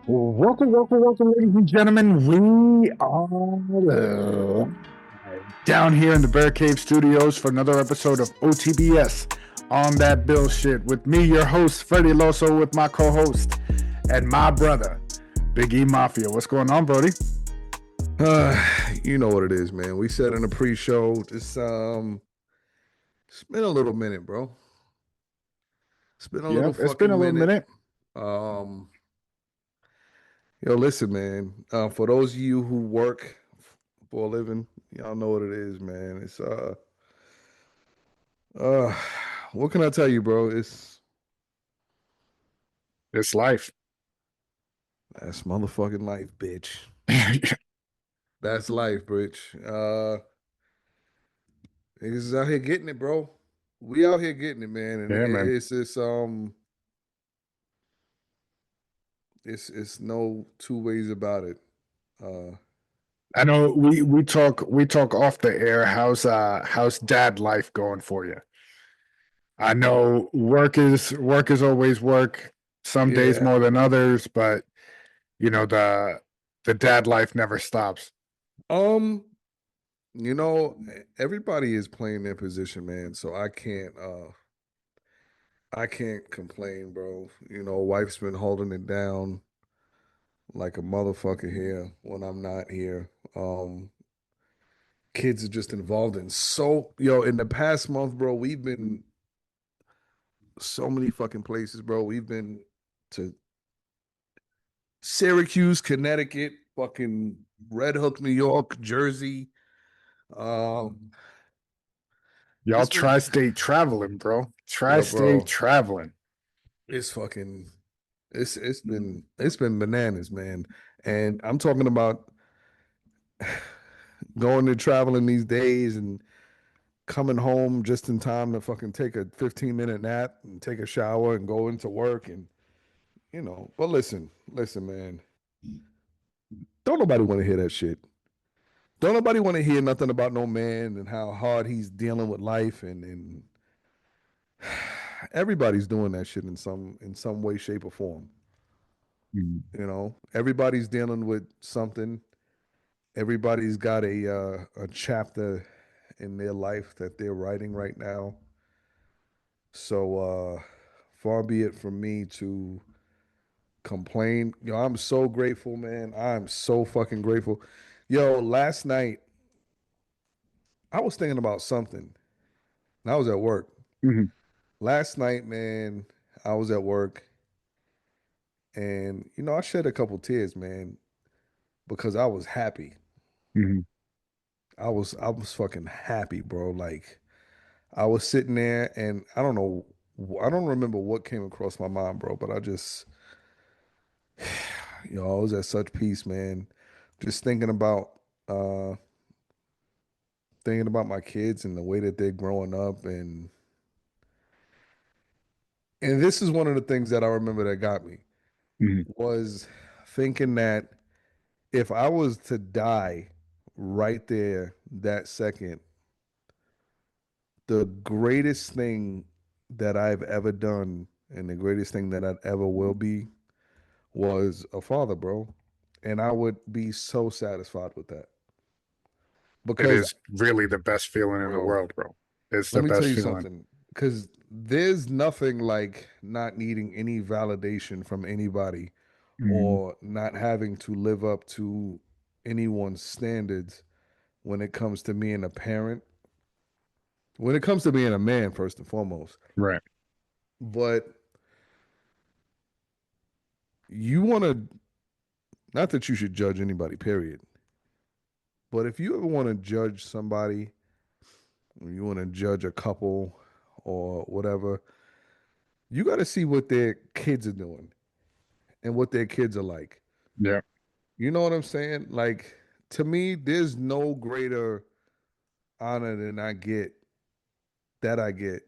Welcome, ladies and gentlemen. We are down here in the Bear Cave Studios for another episode of OTBS on that Bill shit with me, your host, Freddie Loso, with my co-host and my brother, Big E Mafia. What's going on, Brody? Uh, you know what it is, man. We said in the pre-show, it's been a little minute, bro. It's been a little Yep, it's been a fucking little minute. minute. Um, listen, man. For those of you who work for a living, y'all know what it is, man. Uh, what can I tell you, bro? It's life. That's motherfucking life, bitch. That's life, bitch. Niggas out here getting it, bro. We out here getting it, man, and Yeah, man. it's no two ways about it. Uh, I know we talk off the air. How's dad life going for you? I know work is always work, some days yeah. more than others, but the dad life never stops. Um, everybody is playing their position, man. So I can't complain, bro. Wife's been holding it down like a motherfucker here when I'm not here. Kids are just involved in the past month, bro, we've been so many fucking places, bro. We've been to Syracuse, Connecticut, fucking Red Hook, New York, Jersey. Um, Y'all it's been tri-state traveling, bro. Yo, Tri-state bro, traveling. it's fucking it's been bananas, man. And I'm talking about going to traveling these days and coming home just in time to fucking take a 15-minute nap and take a shower and go into work but listen, man. Don't nobody want to hear that shit. Don't nobody want to hear nothing about no man and how hard he's dealing with life and everybody's doing that shit in some way, shape, or form. Mhm. Everybody's dealing with something. Everybody's got a chapter in their life that they're writing right now. So far be it from me to complain. I'm so grateful, man. I'm so fucking grateful. Last night I was thinking about something. And I was at work. Mhm. Last night, man, I was at work and I shed a couple tears, man, because I was happy. Mhm. I was fucking happy, bro. Like I was sitting there and I don't remember what came across my mind, bro, but I was at such peace, man. Just uh thinking about my kids and the way that they're growing up and this is one of the things that I remember that got me Mhm. was thinking that if I was to die right there that second, the greatest thing that I've ever done and the greatest thing that I ever will be was a father, bro. And I would be so satisfied with that. It Because, is really the best feeling in the bro, world, bro. It's let the me tell best you feeling. something. Because there's nothing like not needing any validation from anybody Mhm. or not having to live up to anyone's standards when it comes to being a parent, when it comes to being a man, first and foremost. Right. But you want to, not that you should judge anybody, period. But if you ever want to judge somebody, or you want to judge a couple or whatever, you got to see what their kids are doing and what their kids are like. Yeah. You know what I'm saying? Like, to me, there's no greater honor that I get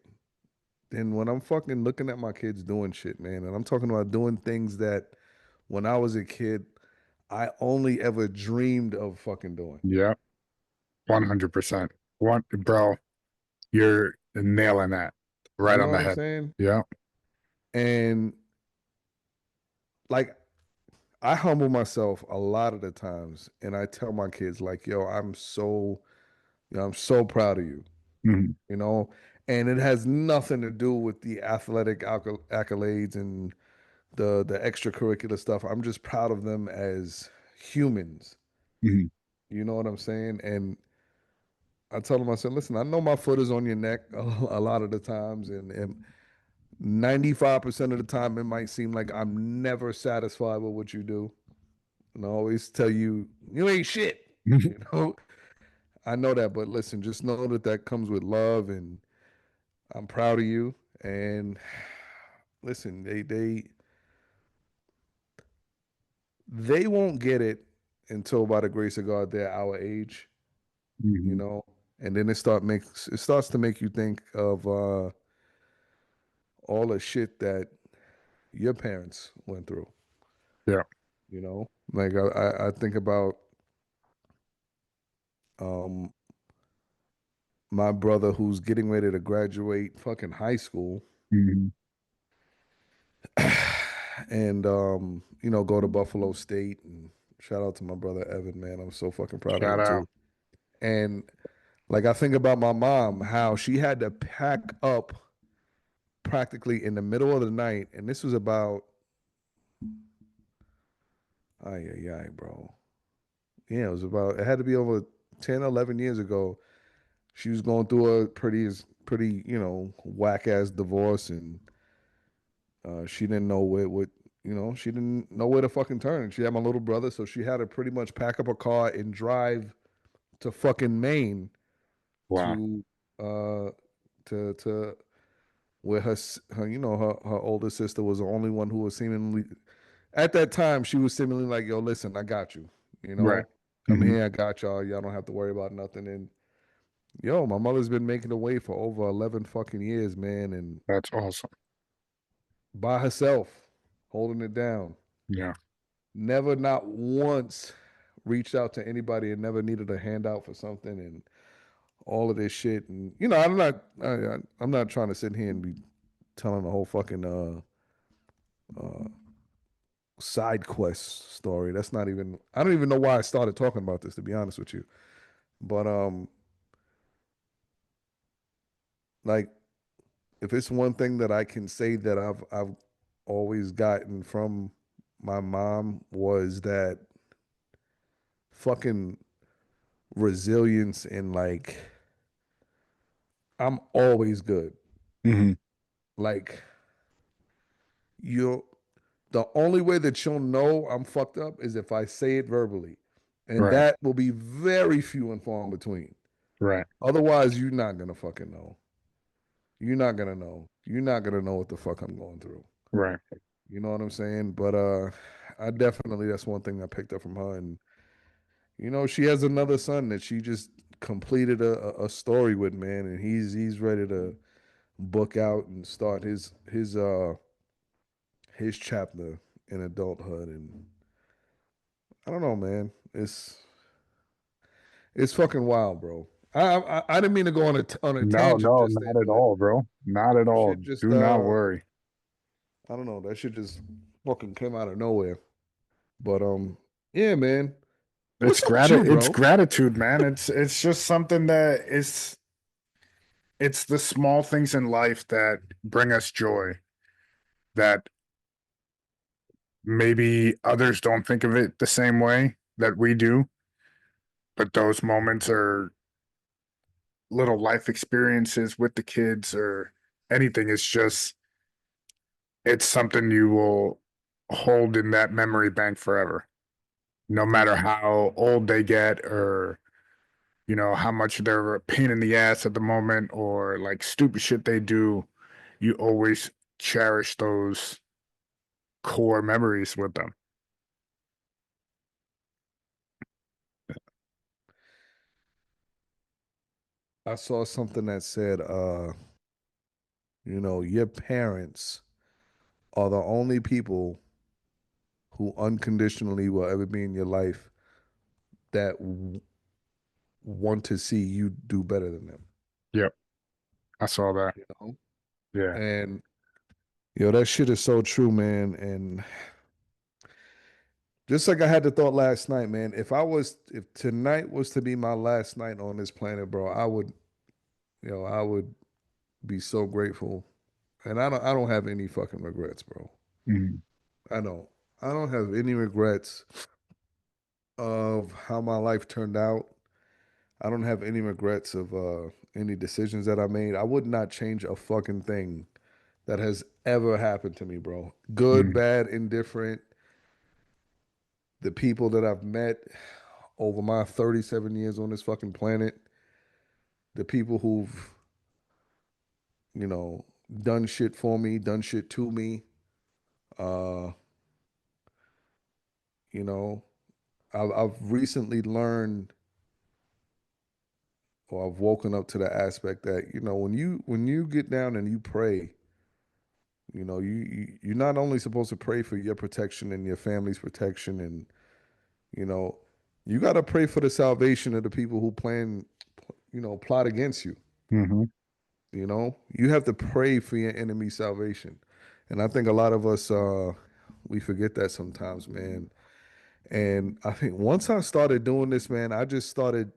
than when I'm fucking looking at my kids doing shit, man. And I'm talking about doing things that when I was a kid, I only ever dreamed of fucking doing. Yeah. 100%. One, bro, you're nailing that You right know on what the I'm head. saying? Yeah. And like I humble myself a lot of the times, and I tell my kids like, "Yo, I'm so proud of you." Mhm. You know, and it has nothing to do with the athletic accolades and the extracurricular stuff. I'm just proud of them as humans. Mhm. You know what I'm saying? And I tell them, I said, listen, I know my foot is on your neck a lot of the times, and 95% of the time, it might seem like I'm never satisfied with what you do. And I always tell you, you ain't shit. You know, I know that, but listen, just know that that comes with love, and I'm proud of you. And listen, they won't get it until by the grace of God they're our age, you Mhm. know. And then it starts to make you think of all the shit that your parents went through, Yeah. you know. Like I think about um my brother who's getting ready to graduate fucking high school Mhm. and go to Buffalo State, and shout out to my brother Evan, man. I'm so fucking proud of Shout him out. too. And like I think about my mom, how she had to pack up practically in the middle of the night, and this was about ay ay ay, bro. Yeah, it had to be over 10, 11 years ago. She was going through a pretty, whack ass divorce, and she didn't know she didn't know where to fucking turn. She had my little brother, so she had to pretty much pack up a car and drive to fucking Maine Wow. to uh to where her older sister was the only one who was seemingly at that time she was seemingly like, yo, listen, I got you, Right. come Mhm. here, I got y'all don't have to worry about nothing. And yo, my mother's been making the way for over 11 fucking years, man, and That's awesome. by herself, holding it down. Yeah. Never, not once, reached out to anybody and never needed a handout for something and all of this shit. And I'm not trying to sit here and be telling the whole fucking side quest story. That's not even. I don't even know why I started talking about this, to be honest with you. But like, if it's one thing that I can say that I've always gotten from my mom was that fucking resilience, and like I'm always good. Mhm. Like you the only way that you'll know I'm fucked up is if I say it verbally. And Right. that will be very few and far in between. Right. Otherwise, you're not gonna fucking know. You're not gonna know. You're not gonna know what the fuck I'm going through. Right. You know what I'm saying? But I definitely, that's one thing I picked up from her. And she has another son that she just completed a story with, man, and he's ready to book out and start his chapter in adulthood. And I don't know, man. It's fucking wild, bro. I didn't mean to go on a No, tangent no, just then, not at but all, bro. Not at all. shit just Do not worry. I don't know, that shit just fucking came out of nowhere. But yeah, man. It's What's up with you, it's bro? gratitude, man. It's just something that it's the small things in life that bring us joy that maybe others don't think of it the same way that we do, but those moments are little life experiences with the kids or anything. It's something you will hold in that memory bank forever, no matter how old they get or how much they're a pain in the ass at the moment or like stupid shit they do. You always cherish those core memories with them. I saw something that said, your parents are the only people who unconditionally will ever be in your life that want to see you do better than them. Yep, I saw that. You know? Yeah. And that shit is so true, man. And Just like I had the thought last night, man. If tonight was to be my last night on this planet, bro, I would be so grateful. And I don't have any fucking regrets, bro. Mhm. I don't. I don't have any regrets of how my life turned out. I don't have any regrets of any decisions that I made. I would not change a fucking thing that has ever happened to me, bro. Good, Mhm. bad, indifferent. The people that I've met over my 37 years on this fucking planet, the people who've, you know, done shit for me, done shit to me, uh, you know, I've recently learned or I've woken up to the aspect that, when you get down and you pray, you're not only supposed to pray for your protection and your family's protection and, you know, you got to pray for the salvation of the people who plot against you. Mhm. You have to pray for your enemy's salvation. And I think a lot of us we forget that sometimes, man. And I think once I started doing this, man, I just started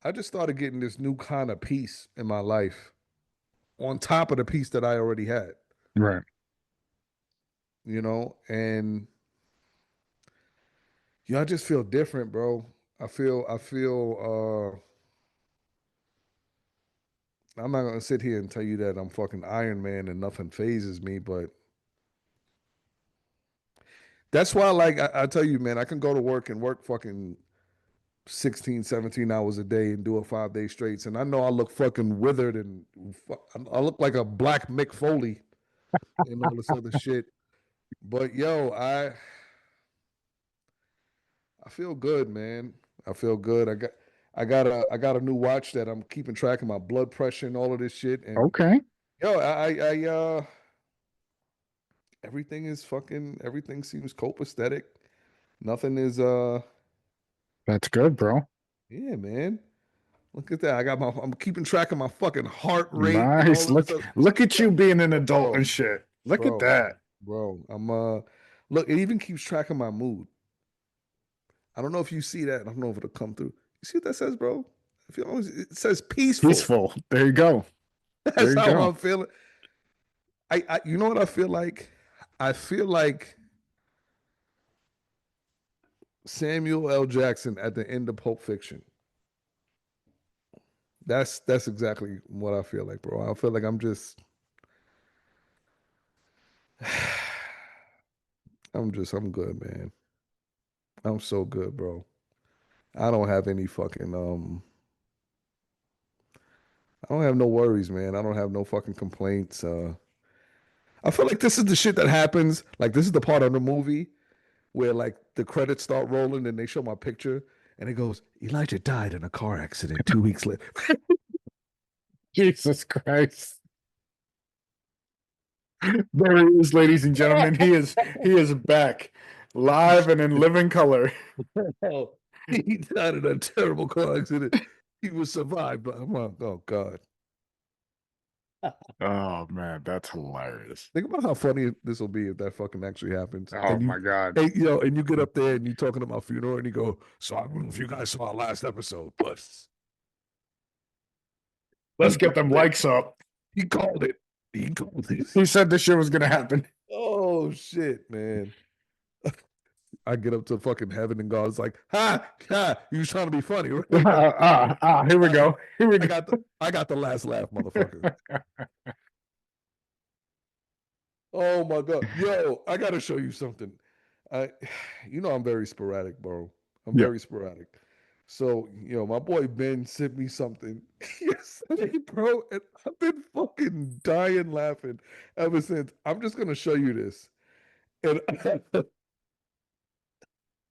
getting this new kind of peace in my life on top of the peace that I already had, Right. and I just feel different, bro. I feel I'm not gonna sit here and tell you that I'm fucking Iron Man and nothing phases me, but that's why, like, I tell you, man, I can go to work and work fucking 16, 17 hours a day and do it 5 days straight. And I know I look fucking withered and I look like a black Mick Foley and all this other shit. But yo, I feel good, man. I feel good. I got a new watch that I'm keeping track of my blood pressure and all of this shit. And Okay. yo, everything seems copacetic. Nothing is That's good, bro. yeah, man. Look at that. I'm keeping track of my fucking heart rate and Nice. all of this Look, other. look at Yo, you being an adult bro, and shit. Look at bro, that. bro. Look, it even keeps track of my mood. I don't know if you see that. I don't know if it'll come through. You see what that says, bro? It says peaceful. Peaceful. There you go. There That's you how go. I'm feeling. You know what I feel like? I feel like Samuel L. Jackson at the end of Pulp Fiction. That's exactly what I feel like, bro. I feel like I'm good, man. I'm so good, bro. I don't have any fucking I don't have no worries, man. I don't have no fucking complaints. I feel like this is the shit that happens. Like this is the part of the movie where like the credits start rolling and they show my picture and it goes, Elijah died in a car accident 2 weeks later. Jesus Christ. There he is, ladies and gentlemen. He is back, live and in living color. Oh, he died in a terrible car accident. He was survived, but I'm like, oh God. Oh man, that's hilarious. Think about how funny this will be if that fucking actually happens. Oh my God. And you get up there and you talking about funeral and you go, so I don't know if you guys saw our last episode, but Let's he get them called it. likes up. He called it. He called it. He said this shit was gonna happen. Oh shit, man. I get up to fucking heaven and God's like, ha, ha, you was trying to be funny, right? Here we I got go. Here we I go. got the last laugh, motherfucker. Oh my God. Yo, I gotta show you something. I I'm very sporadic, bro. I'm Yeah. very sporadic. So, my boy Ben sent me something yesterday, bro, and I've been fucking dying laughing ever since. I'm just gonna show you this. And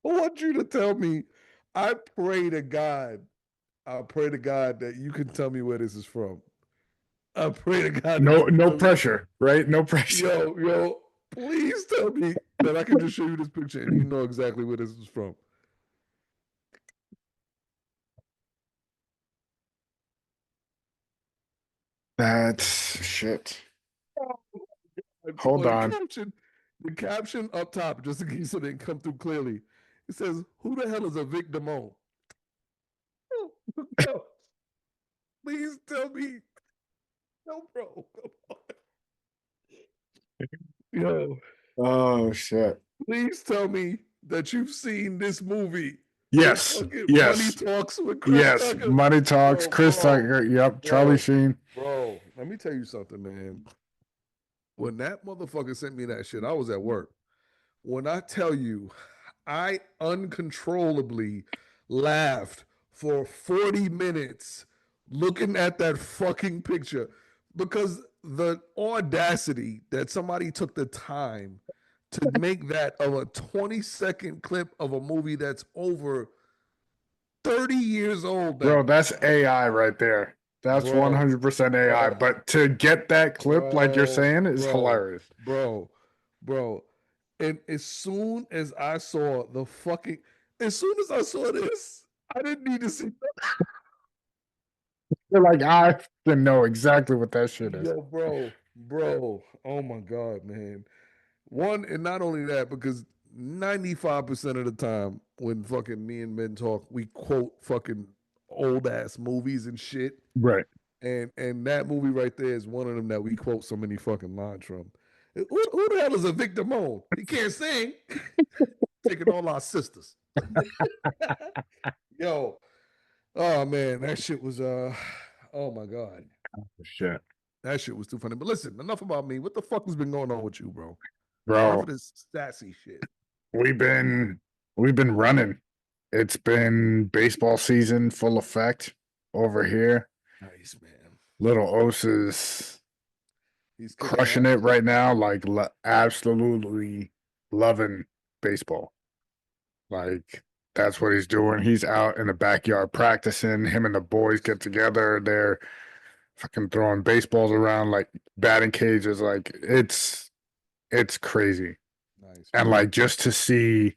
I want you to tell me, I pray to God, I pray to God that you can tell me where this is from. I pray to God that you No, can no tell me. pressure, right? No pressure. Yo, please tell me that I can just show you this picture and you know exactly where this is from. That's shit. I Hold saw the on. caption. The caption up top, just in case so they can come through clearly, it says, "Who the hell is a Vic Damone?" Yo, please tell me, no, bro. Come on. Yo, Oh shit. please tell me that you've seen this movie with Yes. fucking Money Yes. Talks with Chris Yes. Tucker. Money Talks, Yo, Chris Tucker. Yep. Charlie bro, Sheen. bro. Let me tell you something, man. When that motherfucker sent me that shit, I was at work. When I tell you, I uncontrollably laughed for 40 minutes looking at that fucking picture because the audacity that somebody took the time to make that of a 20-second clip of a movie that's over 30 years old Bro, now. that's AI right there. That's Bro, 100% AI. bro, But to get that clip, like you're bro, saying, is bro, hilarious. bro, bro. And as soon as I saw the fucking, as soon as I saw this, I didn't need to see. You're like, I didn't know exactly what that shit is. Yo, bro. Oh my God, man. One, and not only that, because 95% of the time when fucking me and men talk, we quote fucking old ass movies and shit. Right. And that movie right there is one of them that we quote so many fucking lines from. Who the hell is a Victor Moan? He can't sing. Taking all our sisters. Yo, oh man, that shit was oh my God. Shit. That shit was too funny. But listen, enough about me. What the fuck has been going on with you, bro? Enough of Bro, this sassy shit. we've been we've been running. It's been baseball season full effect over here. Nice, man. Little Osa's He's kicking crushing it ass. right now, like absolutely loving baseball. Like that's what he's doing. He's out in the backyard practicing. Him and the boys get together. They're fucking throwing baseballs around like batting cages. Like it's crazy. Nice, And man. like just to see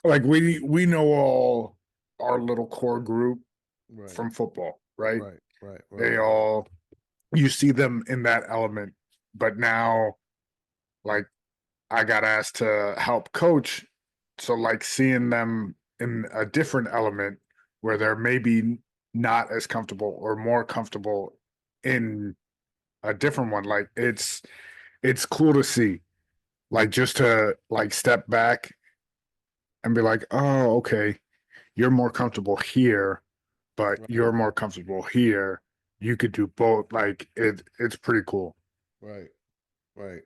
like we know all our little core group Right, from football, right? right. They all you see them in that element. But now like I got asked to help coach. So like seeing them in a different element where they're maybe not as comfortable or more comfortable in a different one. Like it's cool to see. Like just to like step back and be like, oh, okay, you're more comfortable here, but Right, you're more comfortable here. You could do both. Like it's pretty cool. right, right.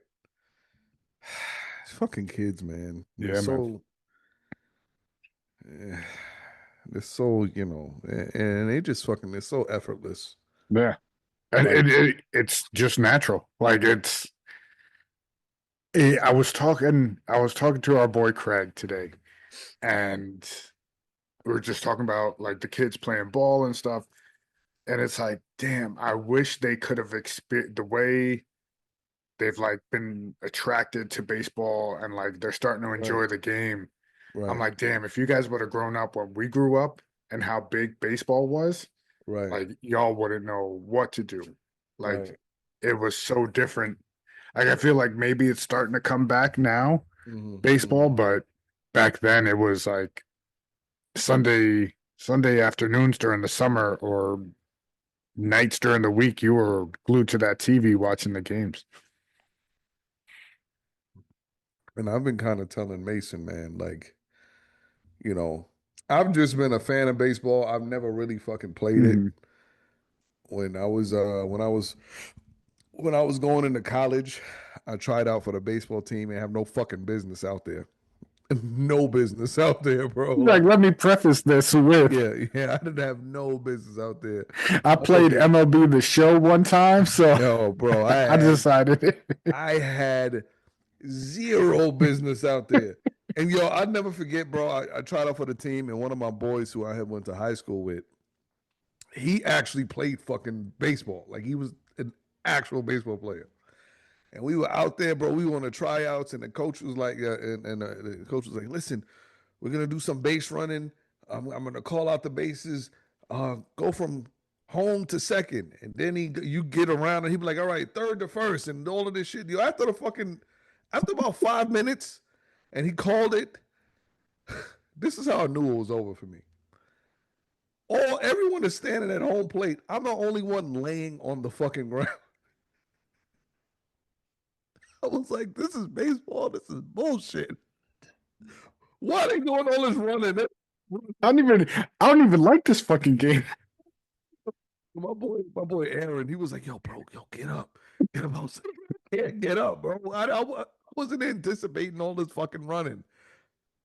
Fucking kids, man. They're Yeah, man. so eh, they're so, and they just fucking they're so effortless. Yeah. And Like, it's just natural. Like I was talking to our boy Craig today, and we were just talking about like the kids playing ball and stuff. And it's like, damn, I wish they could have experienced the way they've like been attracted to baseball and like they're starting to right, enjoy the game. I'm right, like, damn, if you guys would have grown up when we grew up and how big baseball was, right, like y'all wouldn't know what to do. right. Like it was so different. Like I feel like maybe it's starting to come back now, baseball, Hmm. but back then it was like Sunday afternoons during the summer or nights during the week, you were glued to that TV watching the games. And I've been kind of telling Mason, man, like, you know, I've just been a fan of baseball. I've never really fucking played it. Mhm. When I was going into college, I tried out for the baseball team and have no fucking business out there. No business out there, bro. Like, Like, let me preface this with yeah, I didn't have no business out there. I I was played just, MLB The Show one time, so yo, bro, I decided. I had zero business out there. And yo, I'd never forget, bro. I tried out for the team, and one of my boys who I had went to high school with, he actually played fucking baseball. Like he was an actual baseball player. And we were out there, bro. We were on the tryouts, and the coach was like, the coach was like, listen, we're gonna do some base running. I'm gonna call out the bases. Go from home to second, and then you get around, and he'd be like, all right, third to first, and all of this shit. Yo, after the fucking After about 5 minutes, and he called it. This is how I knew it was over for me. Everyone is standing at home plate. I'm the only one laying on the fucking ground. I was like, this is baseball. This is bullshit. Why are they doing all this running? I don't even like this fucking game. My boy Aaron, he was like, yo, bro, yo, get up. Get up. I was like, I can't get up, bro. I wasn't anticipating all this fucking running.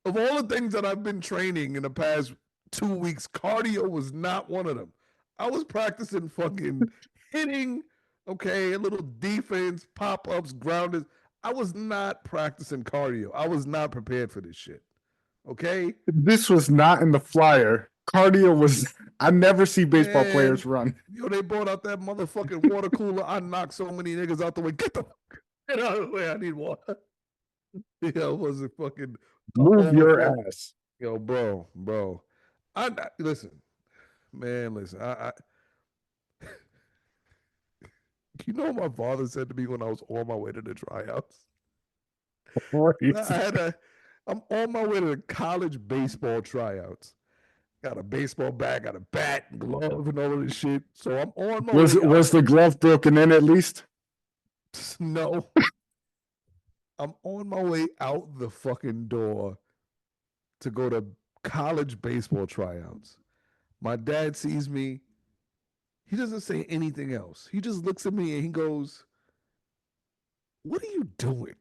Of all the things that I've been training in the past 2 weeks, cardio was not one of them. I was practicing fucking hitting, okay, a little defense, pop ups, grounders. I was not practicing cardio. I was not prepared for this shit. Okay, This was not in the flyer. Cardio was. I never see baseball man. players run. Yo, they brought out that motherfucking water cooler. I knocked so many niggas out the way. Get out of the way. I need water. Yeah, it was a fucking Move your ass. Yo, bro. Listen, man, listen. You know what my father said to me when I was on my way to the tryouts? I'm on my way to the college baseball tryouts. Got a baseball bat, got a bat, glove, and all of this shit. So I'm on my way. Was the glove broken in at least? No. I'm on my way out the fucking door to go to college baseball tryouts. My dad sees me. He doesn't say anything else. He just looks at me and he goes, "What are you doing?"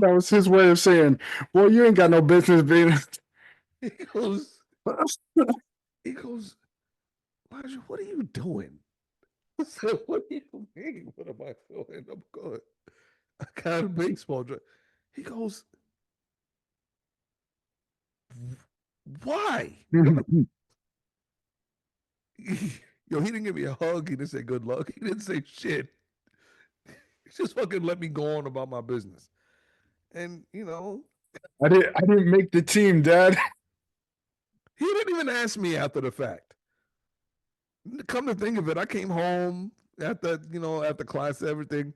That was his way of saying, well, you ain't got no business being. He goes, Elijah, what are you doing? I said, what do you mean? What am I doing? I'm good. I got a baseball draft. He goes, why? Yo, he didn't give me a hug. He didn't say good luck. He didn't say shit. He just fucking let me go on about my business. And I didn't make the team, Dad. He didn't even ask me after the fact. Come to think of it, I came home after class and everything.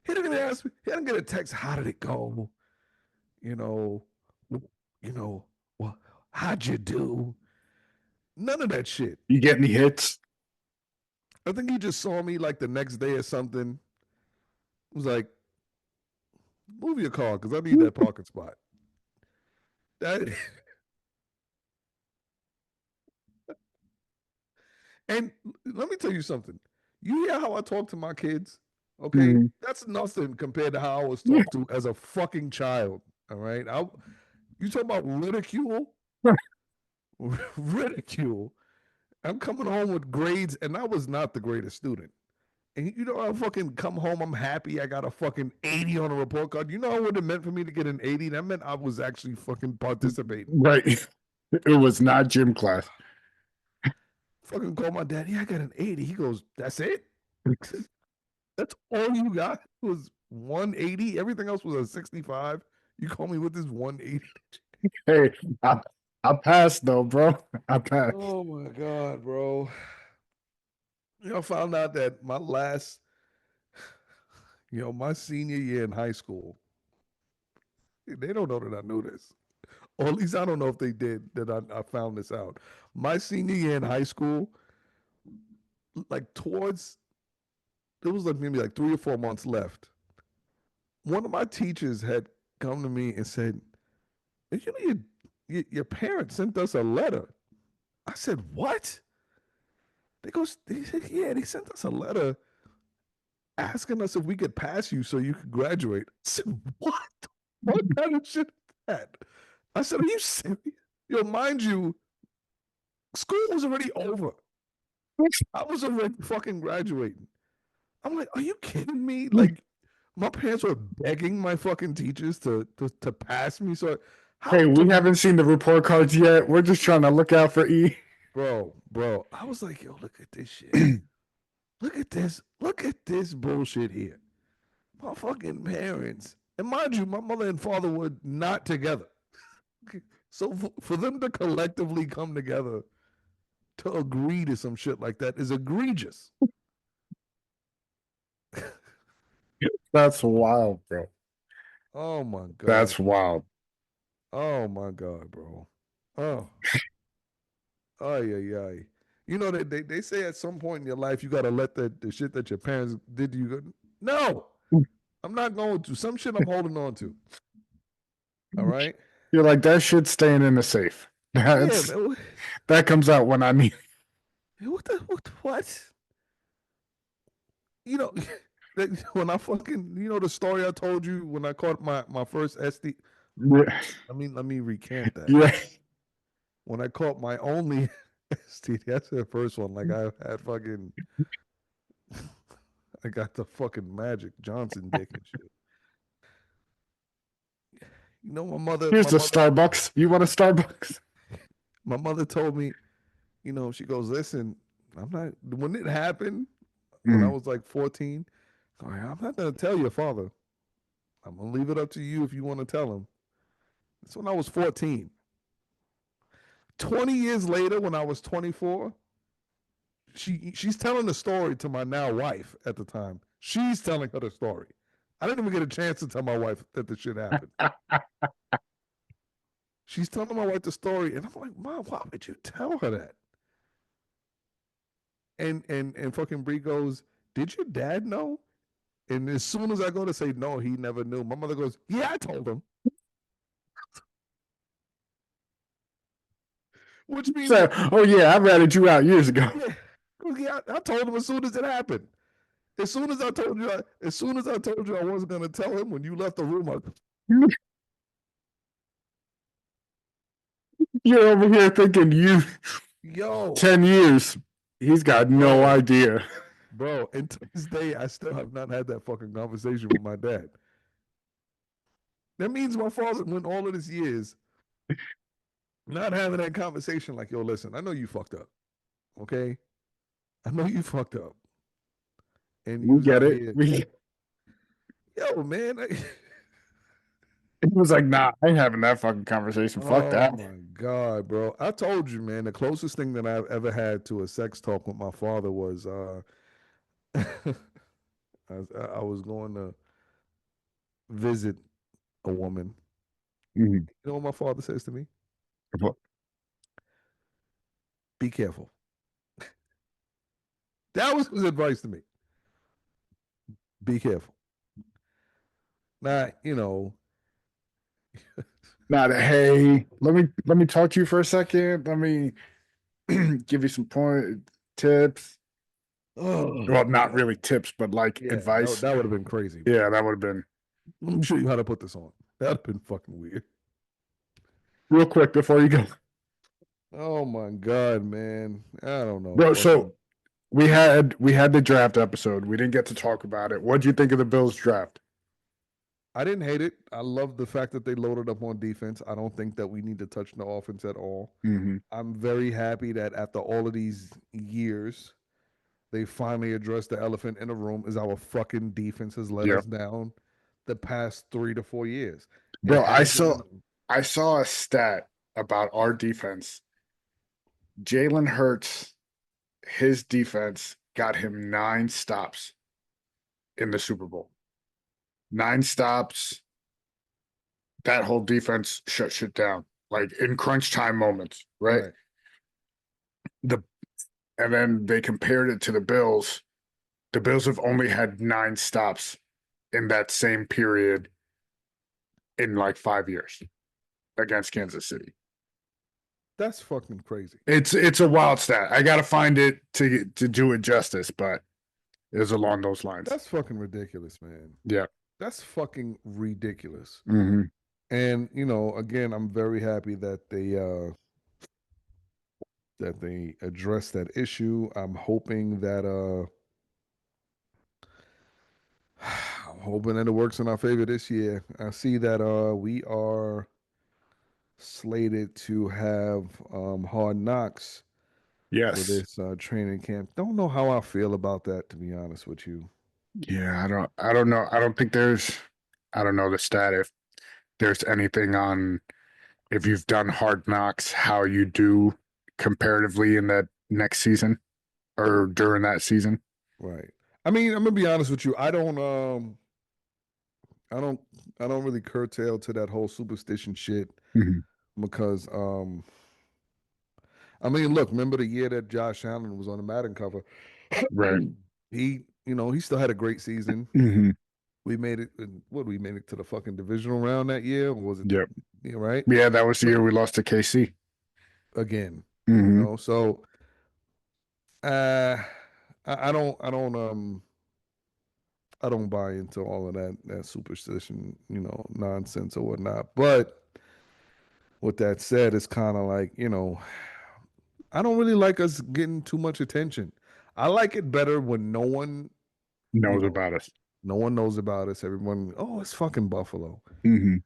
He didn't even ask me. He didn't get a text. How did it go? Well, how'd you do? None of that shit. You get any hits? I think he just saw me like the next day or something. He was like, move your car because I need that parking spot. And let me tell you something. You hear how I talk to my kids? Okay, that's nothing compared to how I was talked to as a fucking child. All right, you talk about ridicule, ridicule. I'm coming home with grades, and I was not the greatest student. And I fucking come home, I'm happy I got a fucking 80 on a report card. You know what it meant for me to get an 80? That meant I was actually fucking participating. Right. It was not gym class. Fucking call my dad. Yeah, I got an 80. He goes, that's it? That's all you got was 180? Everything else was a 65? You call me with this 180? Hey, I passed though, bro. I passed. Oh my God, bro. I found out that my senior year in high school, they don't know that I knew this. Or at least I don't know if they did, that I found this out. My senior year in high school, like it was like maybe like 3 or 4 months left. One of my teachers had come to me and said, your parents sent us a letter. I said, what? They said, yeah, they sent us a letter asking us if we could pass you so you could graduate. I said, what? What kind of shit is that? I said, are you serious? Mind you, school was already over. I was already fucking graduating. I'm like, are you kidding me? Like, my parents were begging my fucking teachers to pass me. So, hey, we haven't seen the report cards yet. We're just trying to look out for E. Bro, I was like, yo, look at this shit. Look at this bullshit here. My fucking parents, and mind you, my mother and father were not together. So for them to collectively come together to agree to some shit like that is egregious. That's wild, bro. Oh my god. That's wild. Oh my god, bro. Oh, ay ay ay. You know they say at some point in your life you gotta let the shit that your parents did to you go. No, I'm not going to. Some shit I'm holding on to. All right. You're like, that shit's staying in the safe. Yeah, That's man. that comes out when I need. What? You know, when I fucking the story I told you when I caught my first SD. Yeah. Let me recant that. Yeah. When I caught my only STD, that's the first one. Like I had fucking, I got the fucking Magic Johnson dick and shit. You know, my mother, my Here's a mother, Starbucks. You want a Starbucks? my mother told me, she goes, listen, I'm not. When it happened, when I Mm. was like 14, I'm not gonna tell your father. I'm gonna leave it up to you if you want to tell him. That's when I was 14. 20 years later, when I was 24, she's telling the story to my now wife at the time. She's telling her the story. I didn't even get a chance to tell my wife that the shit happened. She's telling my wife the story, and I'm like, Mom, why would you tell her that? And fucking Bree goes, did your dad know? And as soon as I go to say no, he never knew. My mother goes, yeah, I told him. Which means, So, oh yeah, I ratted you out years ago. yeah, yeah, I told him as soon as it happened. As soon as I told you I wasn't gonna tell him when you left the room, You're over here thinking you yo, 10 years. He's got no bro, idea. bro. And to this day, I still have not had that fucking conversation with my dad. That means my father went all of these years not having that conversation. Like, yo, listen, I know you fucked up. Okay, I know you fucked up, and you We was get out it. here, We yo, man. It was like, nah, I ain't having that fucking conversation. Fuck Oh that. my god, bro! I told you, man. The closest thing that I've ever had to a sex talk with my father was I was going to visit a woman. Mhm. You know what my father says to me? Well, Be careful. That was his advice to me. Be careful. Not, not a, hey, let me talk to you for a second. Let me give you some tips. oh Well, not man. really tips, but like Yeah, that, advice. that would have been crazy, Yeah, bro. that would have been Let me show you how to put this on. That'd have been fucking weird. real quick before you go. Oh my god, man. I don't know. Bro, Fucking so we had the draft episode. We didn't get to talk about it. What do you think of the Bills draft? I didn't hate it. I love the fact that they loaded up on defense. I don't think that we need to touch the offense at all. Mm-hmm. I'm very happy that after all of these years, they finally addressed the elephant in the room is our fucking defense has let Yeah. us down the past 3 to 4 years. It Bro, I hasn't saw been I saw a stat about our defense. Jalen Hurts, his defense got him 9 stops in the Super Bowl. 9 stops. That whole defense shut shit down, like in crunch time moments, right? right. The and then they compared it to the Bills. The Bills have only had 9 stops in that same period in like 5 years against Kansas City. That's fucking crazy. It's a wild stat. I gotta find it to do it justice, but it was along those lines. That's fucking ridiculous, man. Yeah. That's fucking ridiculous. Mm-hmm. And again, I'm very happy that they addressed that issue. I'm hoping that I'm hoping that it works in our favor this year. I see that we are slated to have hard knocks for Yes. this training camp. Don't know how I feel about that, to be honest with you. Yeah, I don't know. I don't know the stat if there's anything on if you've done hard knocks, how you do comparatively in that next season or during that season. Right. I mean, I'm gonna be honest with you. I don't I don't really curtail to that whole superstition shit Mhm. because I mean, look, remember the year that Josh Allen was on the Madden cover? Right. He still had a great season. Hmm. We made it. What we made it to the fucking divisional round that year? Or was it? Yep. Yeah, right. Yeah, that was the But year we lost to KC. again, Hmm. so uh, I don't buy into all of that superstition, nonsense or whatnot. But with that said, it's kind of like, I don't really like us getting too much attention. I like it better when you Knows know, about us. no one knows about us. Everyone, oh, it's fucking Buffalo. Hmm.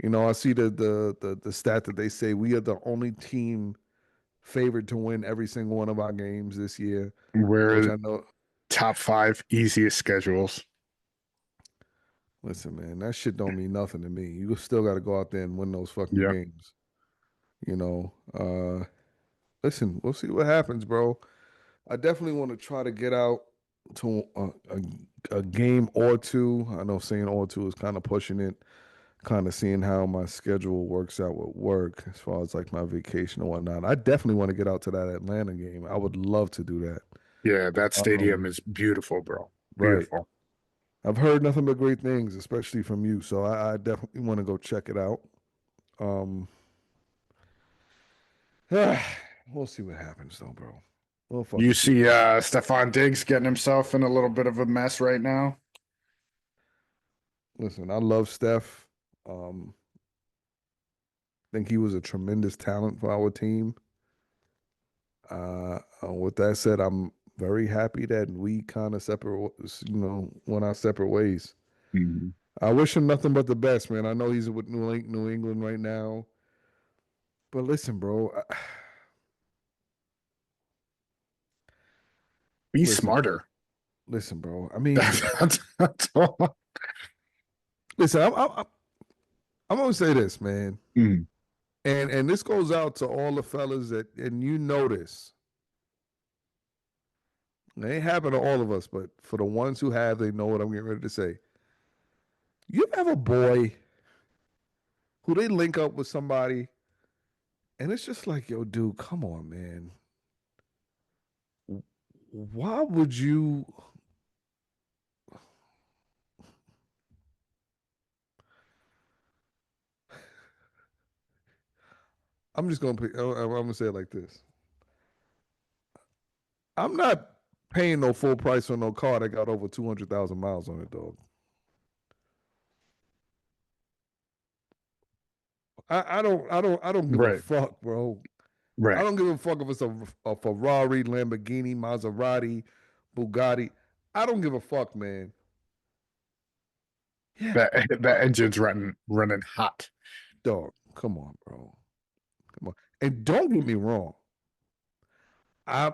I see the stat that they say we are the only team favored to win every single one of our games this year, which We're I know. top five easiest schedules. Listen, man, that shit don't mean nothing to me. You still got to go out there and win those fucking Yep. games. You know. Listen, we'll see what happens, bro. I definitely want to try to get out to a game or two. I know saying or two is kind of pushing it, kind of seeing how my schedule works out with work as far as like my vacation and whatnot. I definitely want to get out to that Atlanta game. I would love to do that. Yeah, that Um, stadium is beautiful, bro. right. Beautiful. I've heard nothing but great things, especially from you. So I definitely want to go check it out. Um, we'll see what happens though, bro. We'll You fucking see. see Stephon Diggs getting himself in a little bit of a mess right now. Listen, I love Steph. Um, think he was a tremendous talent for our team. With that said, I'm very happy that we kind of went our separate ways. Mhm. I wish him nothing but the best, man. I know he's with New England right now, but listen, bro. Be Listen, smarter. listen, bro. I mean, That's all. listen. I'm gonna say this, man, Mhm. and this goes out to all the fellas that, and you know this. It ain't happened to all of us, but for the ones who have, they know what I'm getting ready to say. You have a boy who they link up with somebody, and it's just like, yo, dude, come on, man. Why would you? I'm just gonna I'm gonna say it like this. I'm not paying no full price on no car that got over 200,000 miles on it, dog. I don't give a Right, fuck, bro. I right. don't give a fuck if it's a Ferrari, Lamborghini, Maserati, Bugatti. I don't give a fuck, man. Yeah, That engine's running hot. dog. Come on, bro. Come on. And don't get me wrong. I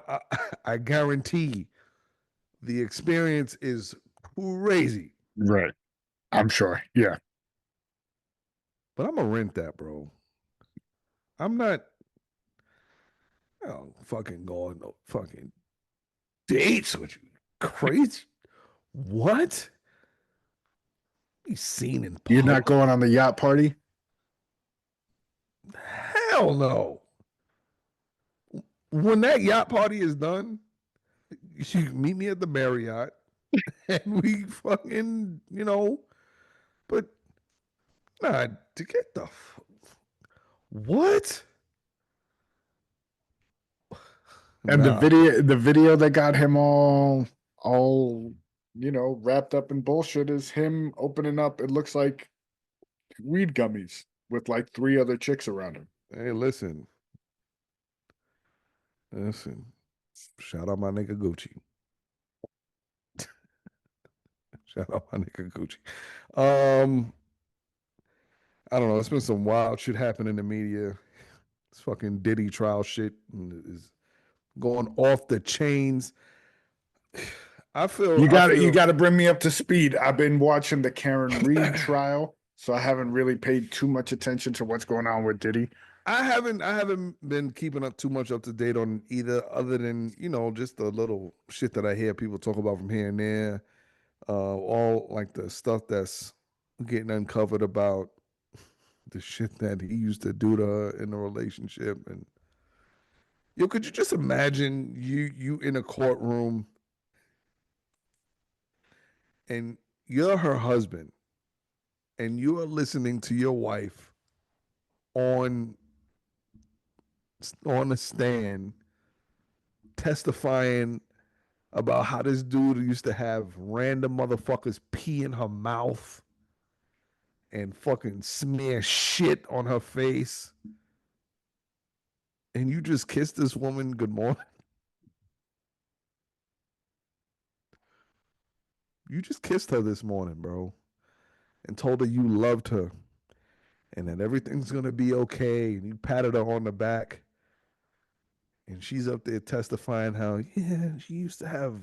I guarantee the experience is crazy. Right. I'm sure. Yeah. But I'm gonna rent that, bro. I'm not fucking going no fucking dates with you. Crazy. What? Be seen in You're not public? going on the yacht party? Hell no. When that yacht party is done, you meet me at the Marriott and we fucking, but nah, to get what? And Nah, the video that got him all wrapped up in bullshit is him opening up. It looks like weed gummies with like three other chicks around him. hey, listen. Shout out my nigga Gucci. Shout out my nigga Gucci. Um, I don't know. It's been some wild shit happening in the media. This fucking Diddy trial shit is going off the chains. I You feel got to bring me up to speed. I've been watching the Karen Reed trial, so I haven't really paid too much attention to what's going on with Diddy. I haven't been keeping up too much up to date on either, other than just the little shit that I hear people talk about from here and there. All like the stuff that's getting uncovered about the shit that he used to do to her in the relationship. And could you just imagine you in a courtroom and you're her husband and you are listening to your wife on on the stand testifying about how this dude used to have random motherfuckers pee in her mouth and fucking smear shit on her face, and you just kissed this woman good morning. You just kissed her this morning, bro, and told her you loved her and that everything's gonna be okay. And you patted her on the back, and she's up there testifying how, yeah, she used to have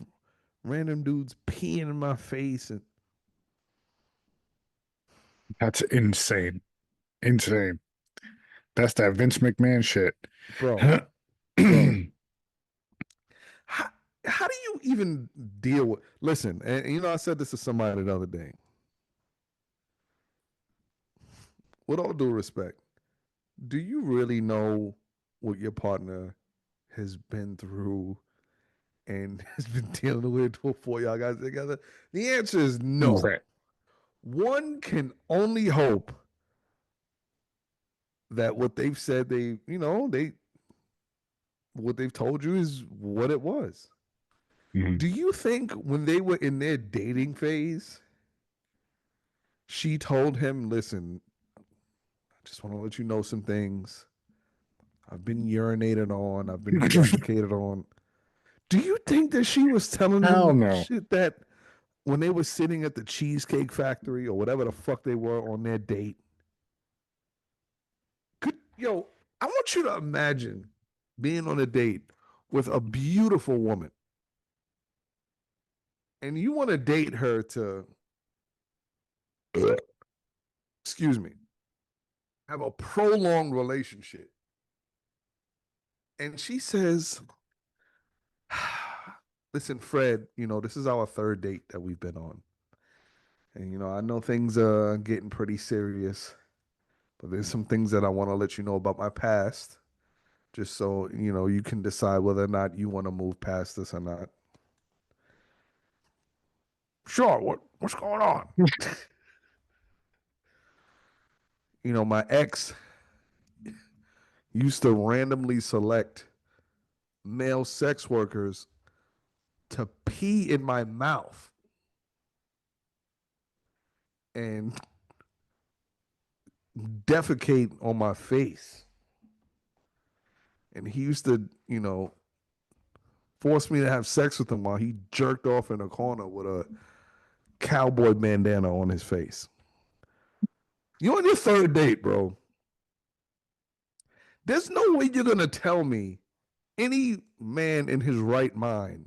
random dudes peeing in my face. And That's insane. Insane. That's that Vince McMahon shit. bro, bro, how, how do you even deal with, listen, and I said this to somebody the other day, with all due respect, do you really know what your partner has been through and has been dealing with before y'all got together? The answer is no. Right. One can only hope that what they've said, what they've told you is what it was. Mhm. Do you think when they were in their dating phase, she told him, listen, I just want to let you know some things. I've been urinated on, I've been defecated on. Do you think that she was telling Hell him no. shit that when they were sitting at the Cheesecake Factory or whatever the fuck they were on their date? I want you to imagine being on a date with a beautiful woman and you want to date her to, excuse me, have a prolonged relationship. And she says, listen, Fred, this is our third date that we've been on. And, I know things are getting pretty serious, but there's some things that I want to let you know about my past, just so, you can decide whether or not you want to move past this or not. Sure, what's going on? My ex used to randomly select male sex workers to pee in my mouth and defecate on my face. And he used to, force me to have sex with him while he jerked off in a corner with a cowboy bandana on his face. You're on your third date, bro. There's no way you're going to tell me any man in his right mind,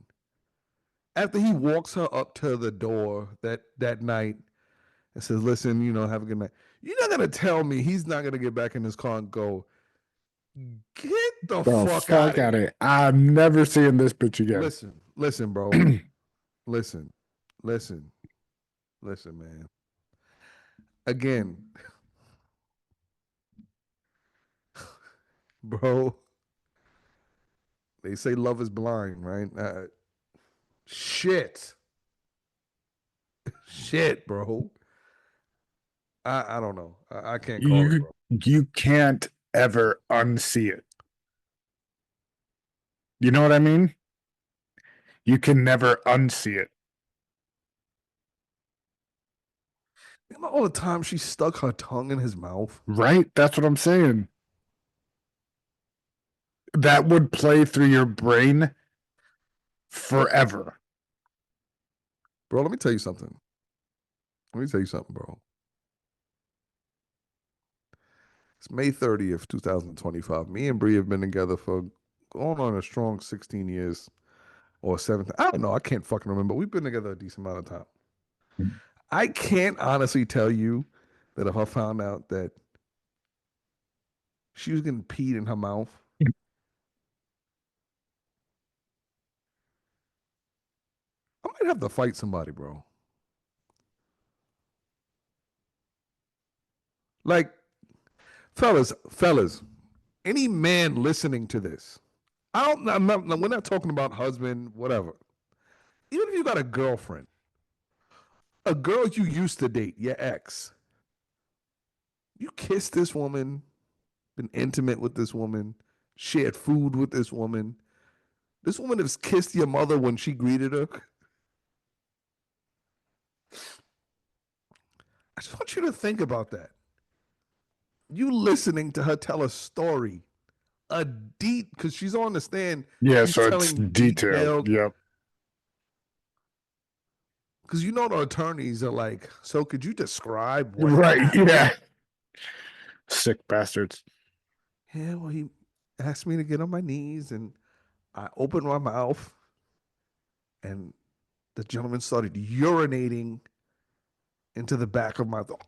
after he walks her up to the door that night and says, listen, have a good night. You're not going to tell me he's not going to get back in his car and go, get the The fuck out fuck of out of here. it. I'm never seeing this bitch again. Listen, bro. Listen, listen, listen, man. Again, bro, they say love is blind, right? Shit. Shit, bro. I don't know. I can't call it, You bro. you can't ever unsee it. You know what I mean? You can never unsee it. All the time she stuck her tongue in his mouth. Right? That's what I'm saying. That would play through your brain forever. Bro, let me tell you something. Let me tell you something, bro. It's May 30th, 2025. Me and Bree have been together for going on a strong 16 years or 17. I don't know. I can't fucking remember. We've been together a decent amount of time. I can't honestly tell you that if I found out that She was getting peed in her mouth. I might have to fight somebody, bro. Like, fellas, any man listening to this, we're not talking about husband, whatever. Even if you got a girlfriend, a girl you used to date, your ex, you kissed this woman, been intimate with this woman, shared food with this woman. This woman has kissed your mother when she greeted her. I just want you to think about that. You listening to her tell a story, because she's on the stand. Yeah, She's so it's telling detailed. detailed, Yep. because you know the attorneys are like, so could you describe what Right. happened? Yeah. Sick bastards. Yeah, well, he asked me to get on my knees, and I opened my mouth, and the gentleman started urinating into the back of my throat.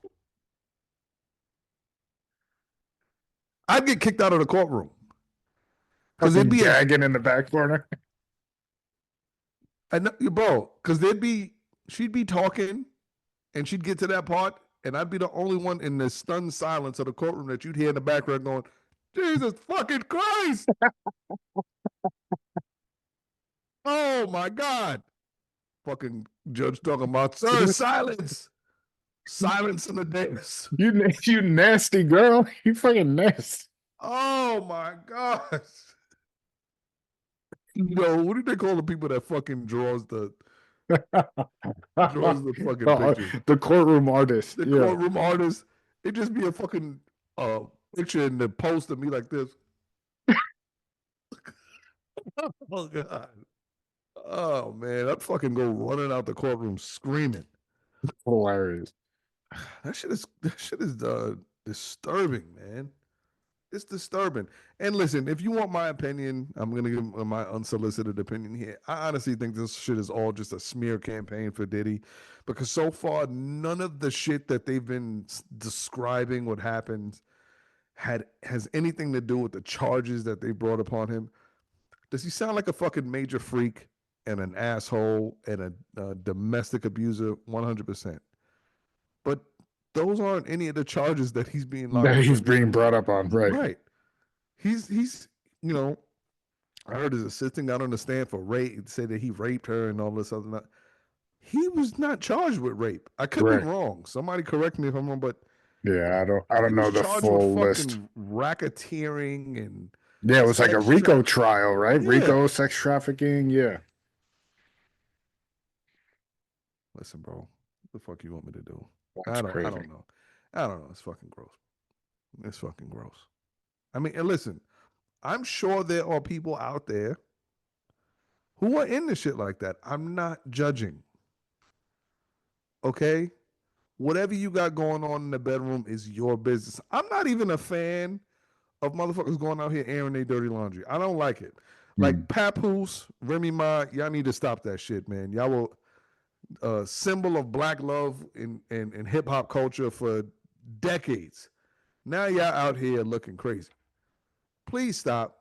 I'd get kicked out of the courtroom because it'd Fucking be gagging in the back corner. bro, because she'd be talking, and she'd get to that part, and I'd be the only one in the stunned silence of the courtroom that you'd hear in the background going, Jesus fucking Christ. Oh my God. Fucking judge talking about, sir, silence. Silence in the dais. You nasty girl. You fucking nasty. Oh my gosh. No, what do they call the people that fucking draws the fucking pictures? The courtroom artist. The Yeah. courtroom artist. It just be a fucking picture in the post of me like this. Oh God. Oh man, I'd fucking go running out the courtroom screaming. Hilarious. That shit is disturbing, man. It's disturbing. And listen, if you want my opinion, I'm gonna give my unsolicited opinion here. I honestly think this shit is all just a smear campaign for Diddy, because so far none of the shit that they've been describing what happened has anything to do with the charges that they brought upon him. Does he sound like a fucking major freak and an asshole and a domestic abuser? 100%. But those aren't any of the charges that he's being locked That up he's for. being brought up on. Right. Right. He's you know, I heard his assistant got on the stand for rape, said that he raped her and all this other. He was not charged with rape. I could be Correct. wrong. Somebody correct me if I'm wrong, but Yeah, I don't he was know the charged with full list. fucking racketeering and Yeah, it was like a Rico sex trial, right? Yeah. Rico sex trafficking. Yeah. Listen, bro, what the fuck you want me to do? That's I crazy. don't know. I don't know. It's fucking gross. It's fucking gross. I mean, and listen, I'm sure there are people out there who are into shit like that. I'm not judging. Okay? Whatever you got going on in the bedroom is your business. I'm not even a fan of motherfuckers going out here airing their dirty laundry. I don't like it. Like Papoose, Remy Ma, y'all need to stop that shit, man. Y'all will symbol of black love in hip hop culture for decades. Now y'all out here looking crazy. Please stop.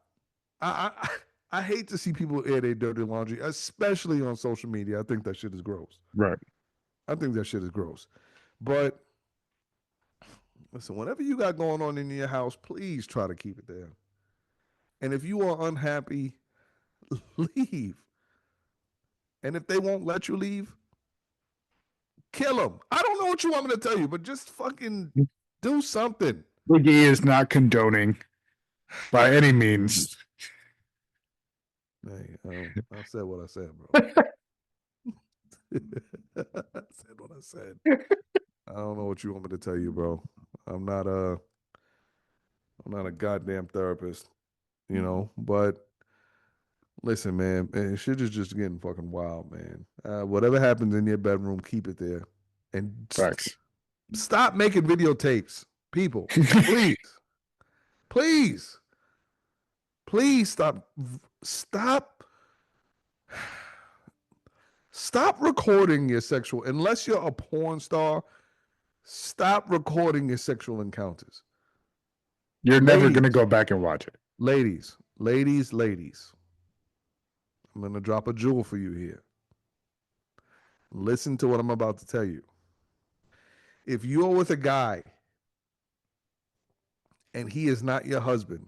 I hate to see people air their dirty laundry, especially on social media. I think that shit is gross. Right. I think that shit is gross. But listen, whatever you got going on in your house, please try to keep it there. And if you are unhappy, leave. And if they won't let you leave, kill them. I don't know what you want me to tell you, but just fucking do something. Biggie is not condoning by any means. Hey, I said what I said, bro. I said what I said. I don't know what you want me to tell you, bro. I'm not a goddamn therapist, you know, but listen, man, shit is just getting fucking wild, man. Whatever happens in your bedroom, keep it there. And Facts. stop making videotapes. People, please. Please. Please stop recording your sexual, unless you're a porn star, stop recording your sexual encounters. You're never gonna Ladies, go back and watch it. ladies. I'm gonna drop a jewel for you here. Listen to what I'm about to tell you. If you're with a guy and he is not your husband,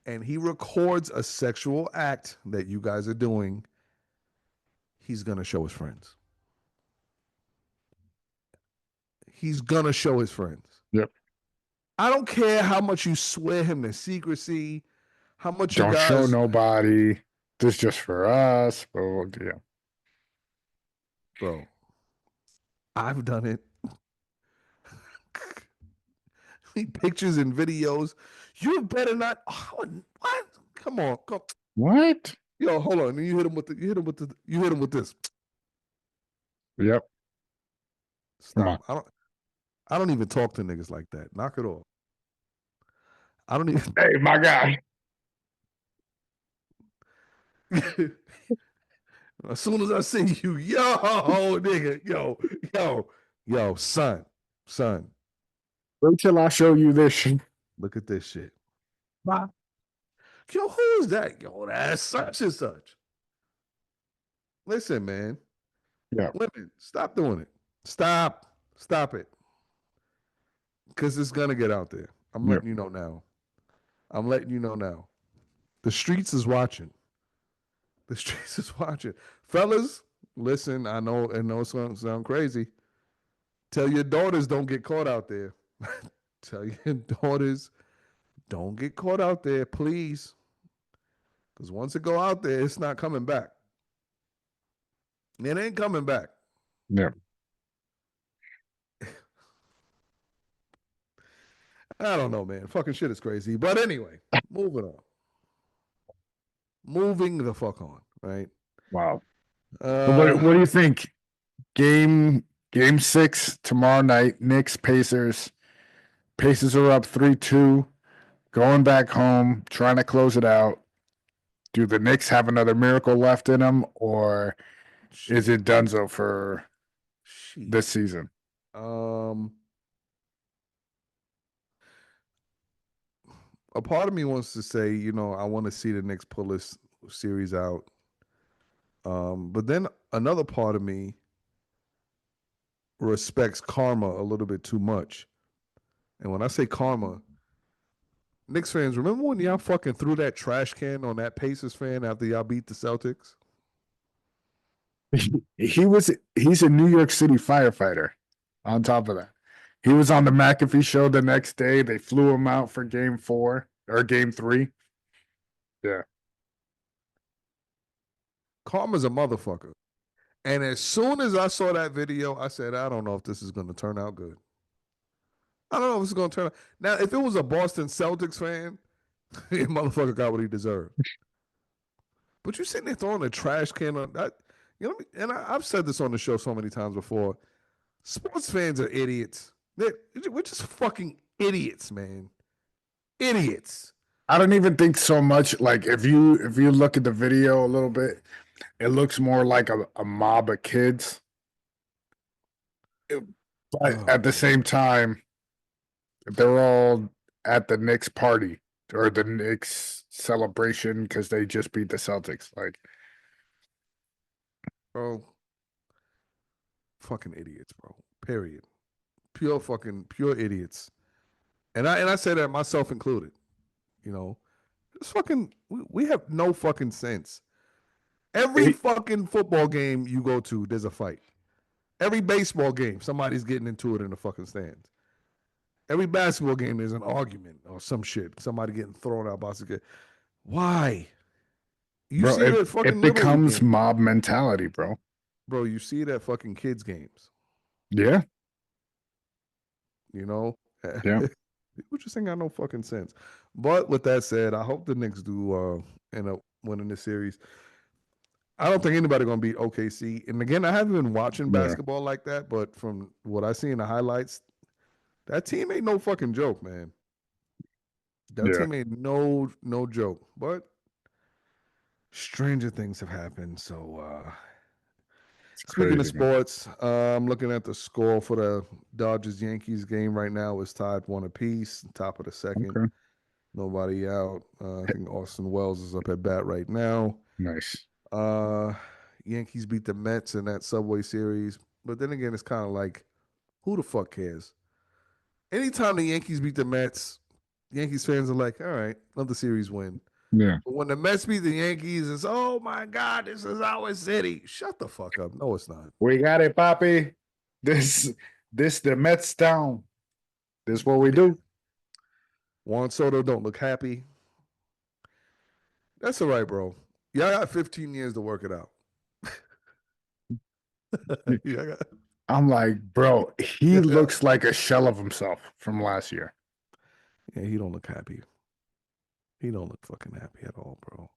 and he records a sexual act that you guys are doing, he's gonna show his friends. He's gonna show his friends. Yep. I don't care how much you swear him to secrecy, how much you Don't show guys, nobody. This just for us. But yeah. bro. I've done it. Pictures and videos. You better not. Oh, what? Come on, come. What? Yo, hold on. You hit him with the. You hit him with the. You hit him with this. Yep. Come on. Stop. I don't. I don't even talk to niggas like that. Knock it off. I don't even. Hey, my guy. As soon as I see you, yo, nigga, yo, son. Wait till I show you this shit. Look at this shit. Bye. Yo, who's that? Yo, that's such and such. Listen, man. Yeah. Women, stop doing it. Stop it. Because it's gonna get out there. I'm Yeah. letting you know now. The streets is watching. The streets is watching. Fellas, listen, I know it's gonna sound crazy. Tell your daughters don't get caught out there. Tell your daughters don't get caught out there, please. Because once it go out there, it's not coming back. It ain't coming back. Yeah. I don't know, man. Fucking shit is crazy. But anyway, moving on. Moving the fuck on, right? Wow. What do you think? Game 6 tomorrow night. Knicks Pacers. Pacers are up 3-2. Going back home, trying to close it out. Do the Knicks have another miracle left in them, or is it donezo for this season? A part of me wants to say, I want to see the Knicks pull this series out. But then another part of me respects karma a little bit too much. And when I say karma, Knicks fans, remember when y'all fucking threw that trash can on that Pacers fan after y'all beat the Celtics? He's a New York City firefighter. On top of that, he was on the McAfee show the next day. They flew him out for game 4 or game 3. Yeah. Karma's a motherfucker. And as soon as I saw that video, I said, I don't know if this is going to turn out good. I don't know if it's going to turn out. Now, if it was a Boston Celtics fan, the motherfucker got what he deserved. But you're sitting there throwing a trash can on that. And I've said this on the show so many times before. Sports fans are idiots. We're just fucking idiots, man. Idiots. I don't even think so much. Like if you look at the video a little bit, it looks more like a mob of kids. But at the same time, they're all at the Knicks party or the Knicks celebration because they just beat the Celtics. Like, bro, fucking idiots, bro. Period. Pure idiots. And I say that myself included. It's fucking we have no fucking sense. Every fucking football game you go to, there's a fight. Every baseball game, somebody's getting into it in the fucking stands. Every basketball game, there's an argument or some shit. Somebody getting thrown out basket. Why? You bro, see it at fucking it Little League becomes games. mob mentality, bro. Bro, you see it at fucking kids' games. Yeah. Yeah. People just ain't got no fucking sense. But with that said, I hope the Knicks do end up winning this series. I don't think anybody gonna beat OKC. And again, I haven't been watching basketball like that, but from what I see in the highlights, that team ain't no fucking joke, man. That team ain't no joke. But stranger things have happened. So Speaking of crazy, man. sports, I'm looking at the score for the Dodgers Yankees game right now. It's tied one apiece, top of the second. Okay. Nobody out. I think Austin Wells is up at bat right now. Nice. Uh, Yankees beat the Mets in that Subway Series, but then again, it's kind of like, who the fuck cares? Anytime the Yankees beat the Mets, Yankees fans are like, all right, let the series win. Yeah. But when the Mets beat the Yankees, it's oh my god, this is our city. Shut the fuck up. No, it's not. We got it, Poppy. This the Mets down. This is what we do. Juan Soto don't look happy. That's all right, bro. Yeah, I got 15 years to work it out. yeah, I'm like, bro, he looks like a shell of himself from last year. yeah, he don't look happy. He don't look fucking happy at all, bro.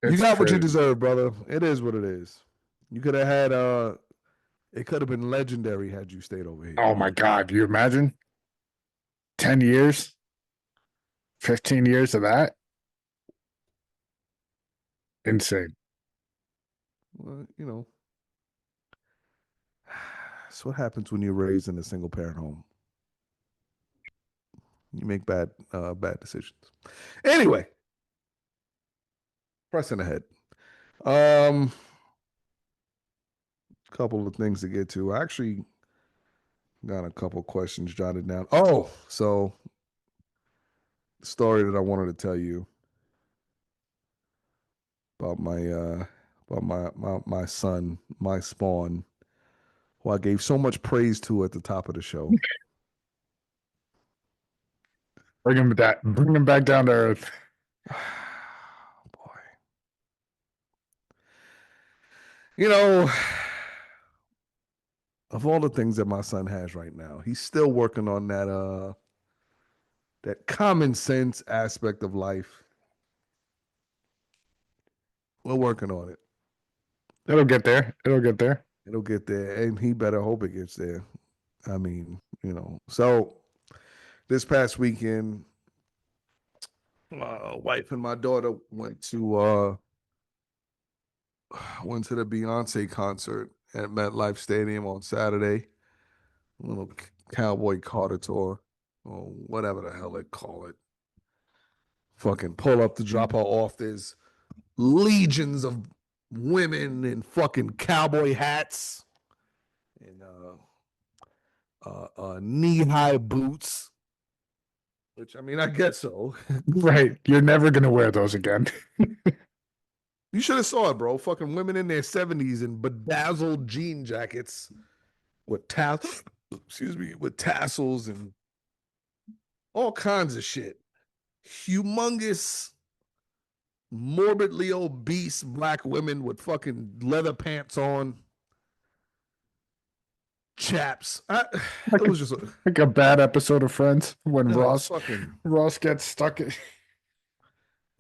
You It's got what you crazy. deserve, brother. It is what it is. You could have had it could have been legendary had you stayed over here. Oh my God, you imagine 10 years, 15 years of that? Insane. Well, you know, that's what happens when you're raised in a single parent home. You make bad decisions. Anyway, pressing ahead. Couple of things to get to. I actually got a couple questions jotted down. Oh, so the story that I wanted to tell you about my son, my spawn, who I gave so much praise to at the top of the show. Bring him back down to earth. Boy. You know, of all the things that my son has right now, he's still working on that common sense aspect of life. We're working on it. It'll get there. It'll get there. It'll get there, and he better hope it gets there. I mean, So this past weekend, my wife and my daughter went to the Beyonce concert at MetLife Stadium on Saturday. A little Cowboy Carter tour, or whatever the hell they call it. Fucking pull up to drop her off. There's legions of women in fucking cowboy hats and knee-high boots. Which I mean, I guess so. Right. You're never going to wear those again. You should have saw it, bro. Fucking women in their 70s in bedazzled jean jackets with with tassels and all kinds of shit. Humongous, morbidly obese black women with fucking leather pants on, chaps. It was just like a bad episode of Friends when fucking. Ross gets stuck.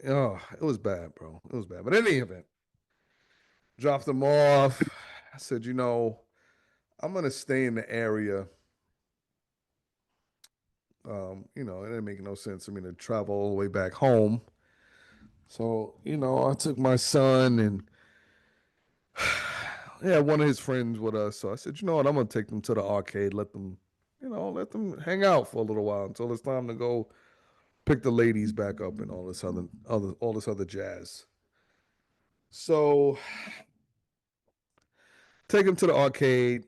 Oh, it was bad, bro. It was bad. But in any event, dropped them off. I said, I'm gonna stay in the area. It didn't make no sense for me to travel all the way back home. So, I took my son and yeah, one of his friends with us. So I said, you know what, I'm gonna take them to the arcade, let them hang out for a little while until it's time to go pick the ladies back up and all this other jazz. So take them to the arcade,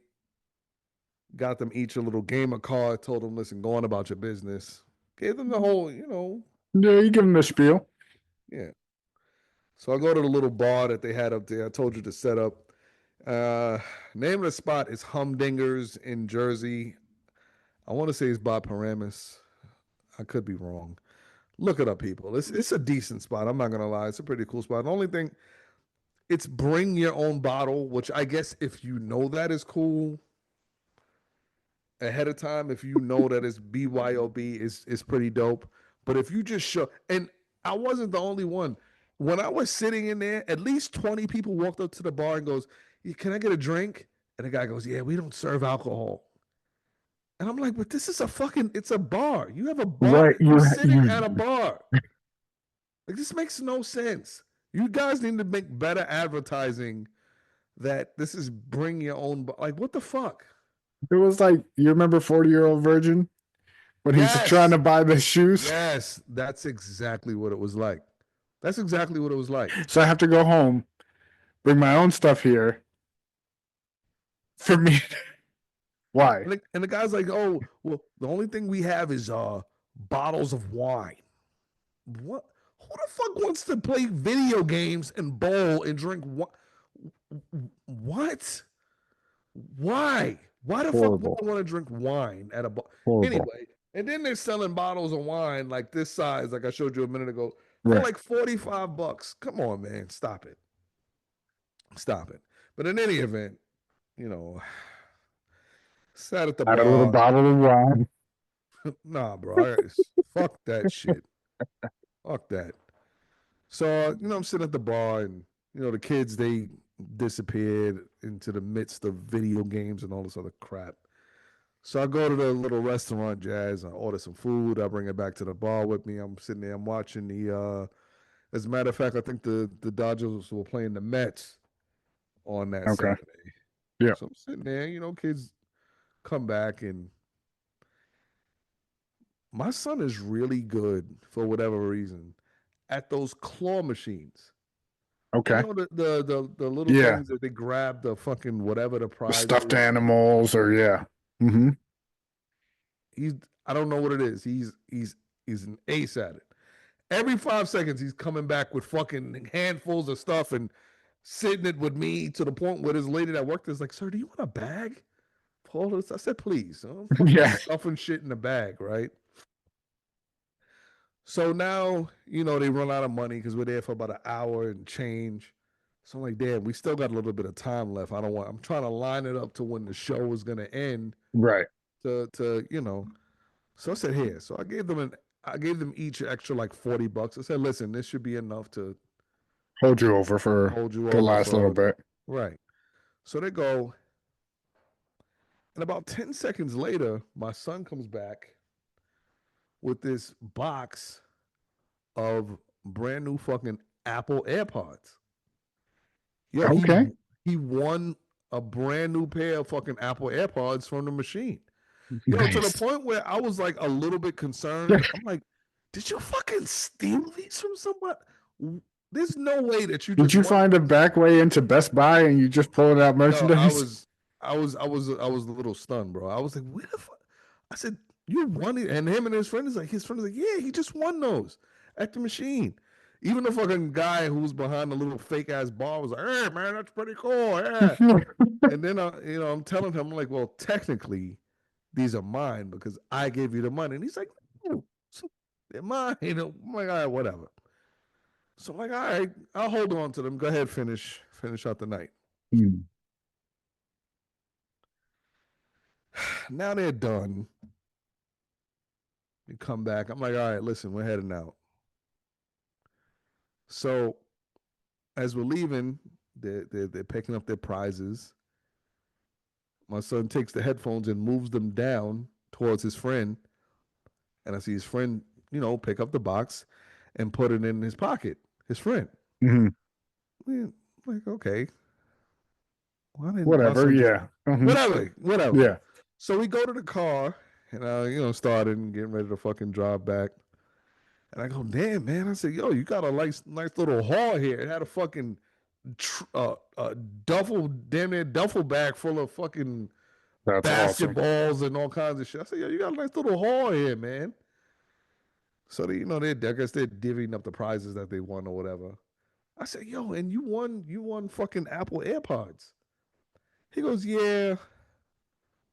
got them each a little gamer card, told them, listen, go on about your business. Gave them the whole, Yeah, you give him the spiel. yeah. So I go to the little bar that they had up there. I told you to set up. Name of the spot is Humdingers in Jersey. I want to say it's by Paramus. I could be wrong. Look it up, people. It's a decent spot. I'm not gonna lie. It's a pretty cool spot. The only thing, it's bring your own bottle, which I guess if you know that is cool ahead of time, if you know that it's BYOB, is pretty dope. But if you just show, and I wasn't the only one. When I was sitting in there, at least 20 people walked up to the bar and goes, yeah, can I get a drink? And the guy goes, yeah, we don't serve alcohol. And I'm like, but this is it's a bar. You have a bar. Right. You're sitting at a bar. Like, this makes no sense. You guys need to make better advertising that this is bring your own. Like, what the fuck? It was like, you remember 40-Year-Old Virgin when he's trying Yes. to buy the shoes? Yes. That's exactly what it was like. That's exactly what it was like. So I have to go home, bring my own stuff here for me. Why? And the guy's like, oh, well, the only thing we have is bottles of wine. What? Who the fuck wants to play video games and bowl and drink what? Why? Why the fuck would Horrible. I want to drink wine at a bar? Horrible. Anyway, and then they're selling bottles of wine like this size, like I showed you a minute ago, for Right. like $45. Come on, man. Stop it. Stop it. But in any event, you know, sat at the Add a little bar. bottle of wine. Nah, bro. Fuck that shit. Fuck that. So, I'm sitting at the bar and, the kids, they disappeared into the midst of video games and all this other crap. So I go to the little restaurant, Jazz. I order some food. I bring it back to the bar with me. I'm sitting there. I'm watching as a matter of fact, I think the Dodgers were playing the Mets on that Okay. Saturday. Yeah. So I'm sitting there, kids come back, and my son is really good for whatever reason at those claw machines. Okay. The little Yeah. things that they grab the fucking whatever the The prize stuffed is. animals, or yeah. Mm-hmm. He's I don't know what it is. He's an ace at it. Every 5 seconds, he's coming back with fucking handfuls of stuff and sitting it with me to the point where this lady that worked is like, "Sir, do you want a bag?" Paul, I said, "Please, Yeah. stuffing shit in the bag, right?" So now, they run out of money because we're there for about an hour and change. So I'm like, damn, we still got a little bit of time left. I'm trying to line it up to when the show is gonna end Right. to. So I said, here. So I gave them each extra like $40. I said, listen, this should be enough to Hold you over for hold you the over last little for bit. right. So they go, and about 10 seconds later, my son comes back with this box of brand new fucking Apple AirPods. Yo, Okay. he won a brand new pair of fucking Apple AirPods from the machine. To the Nice. point where I was like a little bit concerned. I'm like, did you fucking steal these from somebody? There's no way that you Did just you won. find a back way into Best Buy and you just pulled out Yo, I merchandise? was, I was a little stunned, bro. I was like, where the fuck? I said, you won it, and his friend is like, yeah, he just won those at the machine. Even the fucking guy who was behind the little fake ass bar was like, hey man, that's pretty cool, yeah. And then I'm telling him, I'm like, well, technically, these are mine because I gave you the money. And he's like, no, they're mine. I'm like, all right, whatever. So I'm like, all right, I'll hold on to them. Go ahead, finish out the night. Hmm. Now they're done. You come back. I'm like, all right, listen, we're heading out. So as we're leaving, they're picking up their prizes. My son takes the headphones and moves them down towards his friend. And I see his friend, pick up the box and put it in his pocket. His friend. Hmm. Like, okay. Why didn't my Whatever. son just Yeah. Mhm. whatever? Yeah. So we go to the car and started and getting ready to fucking drive back. And I go, damn, man. I said, yo, you got a nice little haul here. It had a fucking damn near duffel bag full of fucking That's awesome. basketballs and all kinds of shit. I said, yo, you got a nice little haul here, man. So I guess they're divvying up the prizes that they won or whatever. I said, yo, and you won fucking Apple AirPods. He goes, yeah,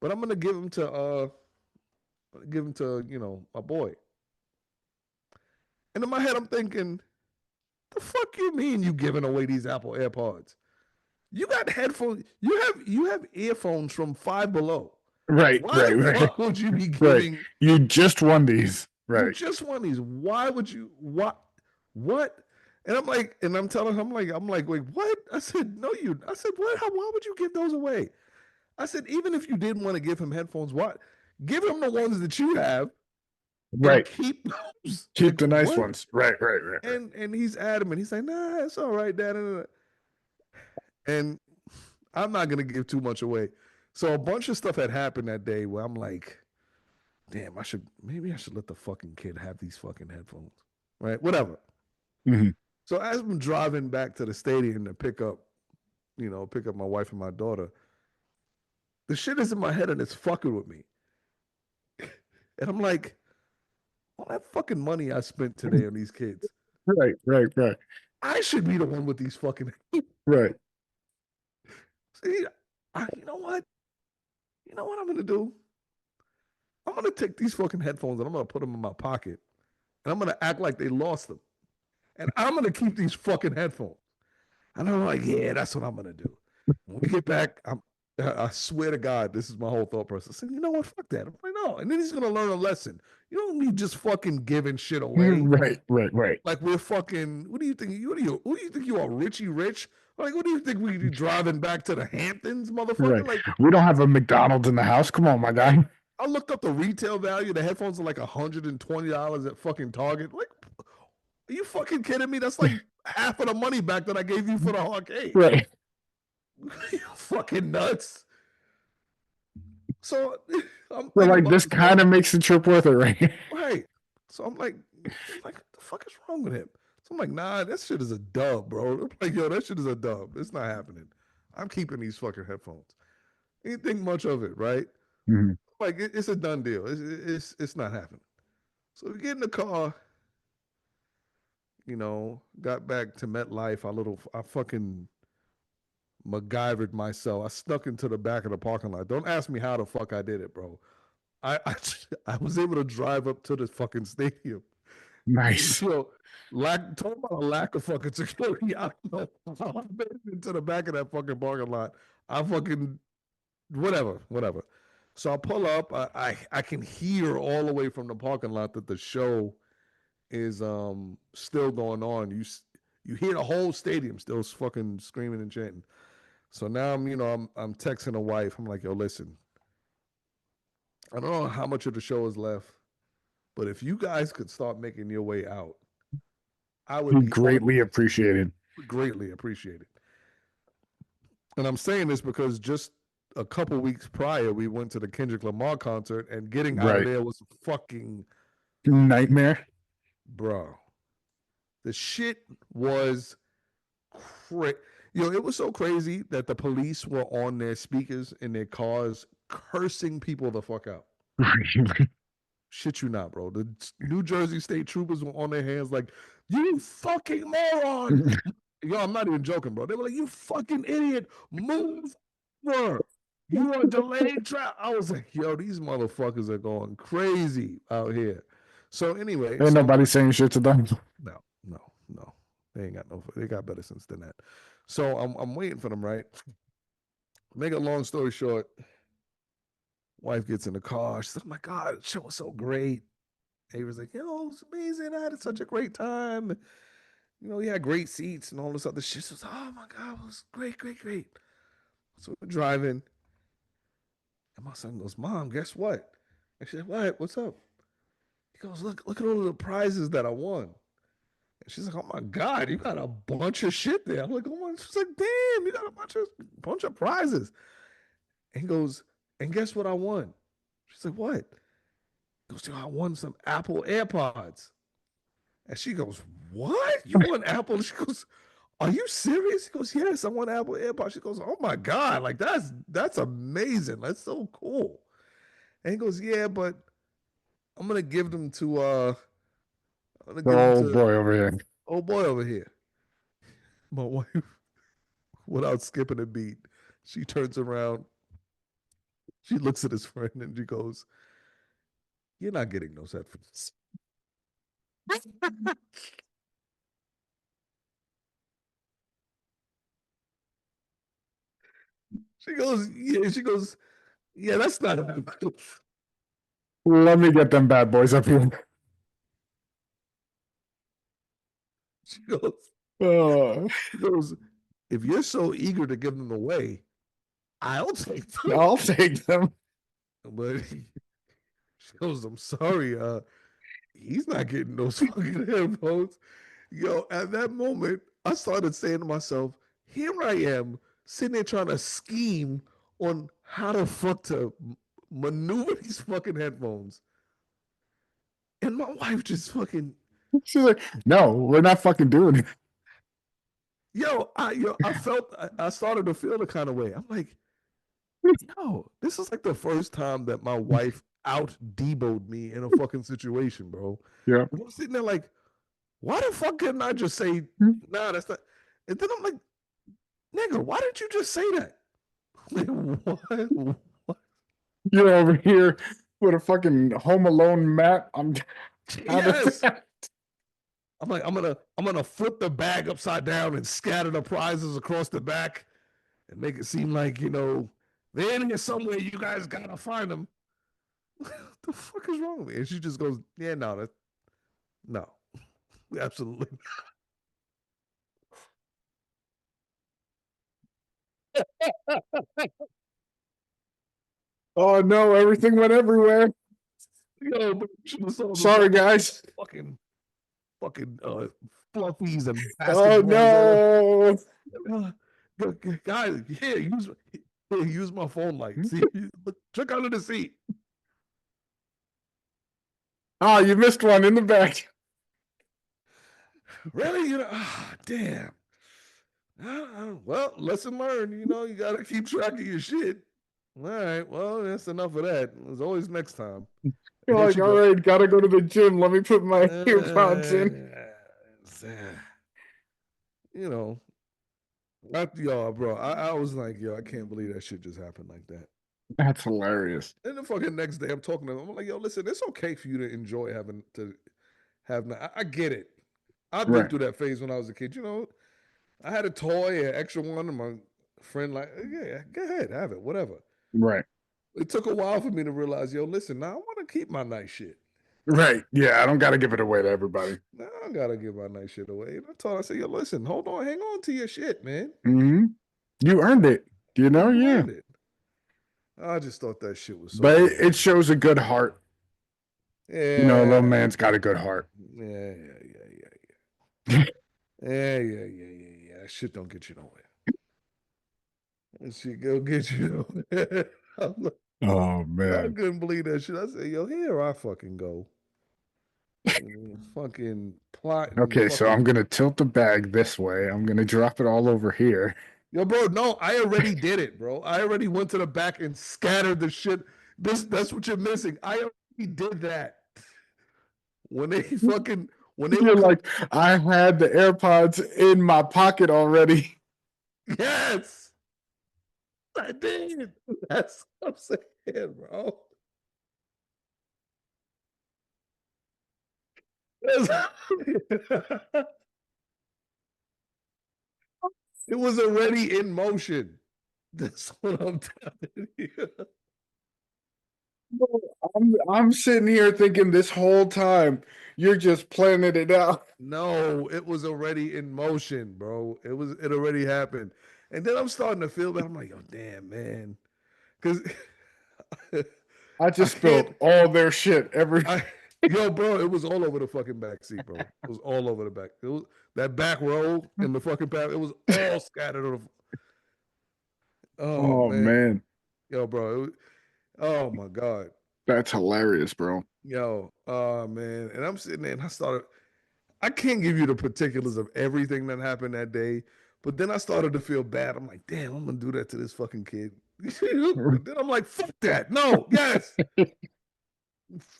but I'm gonna give them to my boy. And in my head, I'm thinking, the fuck you mean you giving away these Apple AirPods? You got headphones. You have earphones from Five Below. Right. Why Right. the Right. fuck would you be Right. giving? You just won these. You Right. just won these. Why would you? What? And I'm like, and I'm telling him, I'm like, wait, what? I said, no, you. I said, what? Why would you give those away? I said, even if you didn't want to give him headphones, what? Give him the ones that you have, and Right. keep those. Keep Like the nice what? ones. Right. And he's adamant. He's like, nah, it's all right, Dad. And I'm not gonna give too much away. So a bunch of stuff had happened that day where I'm like, damn, maybe I should let the fucking kid have these fucking headphones. Right? Whatever. Hmm. So as I'm driving back to the stadium to pick up my wife and my daughter, the shit is in my head and it's fucking with me. And I'm like, all that fucking money I spent today on these kids, Right. I should be the one with these fucking. Right. See, you know what? You know what I'm gonna do? I'm gonna take these fucking headphones and I'm gonna put them in my pocket and I'm gonna act like they lost them. And I'm gonna keep these fucking headphones. And I'm like, yeah, that's what I'm gonna do. When we get back, I swear to God, this is my whole thought process. I said, you know what? Fuck that. I'm like, no. And then he's gonna learn a lesson. You don't need just fucking giving shit away. Right. Like we're fucking. What do you think? Who do you think you are, Richie Rich? Like, what do you think we be driving back to the Hamptons, motherfucker? Right. Like, We don't have a McDonald's in the house. Come on, my right? guy. I looked up the retail value. The headphones are like $120 at fucking Target. Like, are you fucking kidding me? That's like half of the money back that I gave you for the arcade. Right. You fucking nuts. So I'm So thinking like about this this, right? kind of makes the trip worth it, right? Right. So what the fuck is wrong with him? So I'm like, nah, that shit is a dub, bro. I'm like, yo, that shit is a dub. It's not happening. I'm keeping these fucking headphones. Ain't think much of it, right? Mhm. Like it's a done deal. It's not happening. So we get in the car, got back to MetLife. I fucking MacGyvered myself. I snuck into the back of the parking lot. Don't ask me how the fuck I did it, bro. I I was able to drive up to the fucking stadium. Nice. Talk about a lack of fucking security. I don't know how I made it into the back of that fucking parking lot. I fucking whatever. So I pull up. I can hear all the way from the parking lot that the show is still going on. You hear the whole stadium still fucking screaming and chanting. So now I'm texting a wife. I'm like, yo, listen, I don't know how much of the show is left, but if you guys could start making your way out, I would be Greatly appreciated. greatly appreciated. And I'm saying this because just a couple weeks prior, we went to the Kendrick Lamar concert, and getting out of Right. there was fucking Nightmare. bro. The shit was it was so crazy that the police were on their speakers in their cars cursing people the fuck out. Shit you not, bro. The New Jersey State Troopers were on their hands like, you fucking moron. Yo, I'm not even joking, bro. They were like, you fucking idiot. Move over. You are delayed travel. I was like, yo, these motherfuckers are going crazy out here. So anyway, Ain't nobody saying shit to them. no. They got better sense than that. So I'm waiting for them, right? Make a long story short, wife gets in the car. She's like, oh my God, the show was so great. Avery's like, it's amazing. I had such a great time. We had great seats and all this other shit. So oh my God, it was great. So we're driving, and my son goes, Mom, guess what? I said, what? What's up? He goes, look at all of the prizes that I won. And she's like, oh my God, you got a bunch of shit there. I'm like, oh my, she's like, damn, you got a bunch of prizes. And he goes, and guess what I won? She's like, what? He goes, I won some Apple AirPods. And she goes, what? You won Apple? She goes, are you serious? He goes, yes, I won Apple AirPods. She goes, oh my God, like that's amazing. That's so cool. And he goes, yeah, but I'm gonna give them to Oh boy, over here. old boy over here. My wife, without skipping a beat, she turns around, she looks at his friend, and she goes, you're not getting those headphones. She goes, yeah, that's not happening. Let me get them bad boys up here. She goes, Uh, she goes, if you're so eager to give them away, I'll take them. I'll take them. But she goes, I'm sorry. he's not getting those fucking headphones. Yo, at that moment, I started saying to myself, here I am sitting there trying to scheme on how the fuck to maneuver these fucking headphones. And my wife just fucking, She's like, no, we're not fucking doing it. I felt, I started to feel the kind of way. I'm like, yo, this is like the first time that my wife out Debo'd me in a fucking situation, bro. Yeah. And I'm sitting there like, why the fuck couldn't I just say, nah, that's not. And then I'm like, nigga, why didn't you just say that? Like, what? What? You're over here with a fucking Home Alone map. I'm out of Yes. that. I'm like, I'm gonna flip the bag upside down and scatter the prizes across the back and make it seem like, they're in here somewhere. You guys gotta find them. What the fuck is wrong with me? And she just goes, yeah, no, absolutely. Oh no, everything went everywhere. But you should have saw Sorry, guys. fucking fucking fluffies and Oh basketballs no. guys, use my phone light. See, look, check under the seat. Oh, you missed one in the back. Really? Damn. Well, lesson learned. You got to keep track of your shit. All right. Well, that's enough of that. There's always next time. You're And then like, she all goes, right, gotta go to the gym. Let me put my earpods in. you know, bro. I was like, yo, I can't believe that shit just happened like that. That's hilarious. And the fucking next day, I'm talking to them. I'm like, yo, listen, it's okay for you to enjoy having to have. I get it. I've been Right, through that phase when I was a kid. I had a toy, an extra one, and my friend like, yeah, go ahead, have it, whatever. right, It took a while for me to realize, yo, listen, now I want to keep my nice shit. right. Yeah, I don't gotta give it away to everybody. Now I gotta give my nice shit away. And I said, yo, listen, hold on, hang on to your shit, man. Hmm. You earned it. You Yeah. earned it. I just thought that shit was so But funny. it shows a good heart. A little Yeah. man's got a good heart. Yeah. Yeah. That shit don't get you nowhere. That shit go get you nowhere. Oh I man. couldn't believe that shit. I said, yo, here I fucking go. Fucking plotting, Okay, so I'm fucking. gonna tilt the bag this way. I'm gonna drop it all over here. Yo, bro, no, I already did it, bro. I already went to the back and scattered the shit. That's what you're missing. I already did that. When they You're were like, I had the AirPods in my pocket already. yes, I did. That's what I'm saying, bro. It was already in motion. That's what I'm telling you. I'm sitting here thinking this whole time you're just planning it out. No, it was already in motion, bro. It already happened. And then I'm starting to feel that I'm like, oh damn, man. Because I I just can't spilled all their shit. I yo, bro, it was all over the fucking back seat, bro. It was all over the back. It was that back row in the fucking back. It was all scattered on oh Oh man. man, Yo, bro. Oh my God. that's hilarious, bro. Yo, oh man. And I'm sitting there and I can't give you the particulars of everything that happened that day, but then I started to feel bad. I'm like, damn, I'm gonna do that to this fucking kid. But then I'm like, fuck that. No, yes.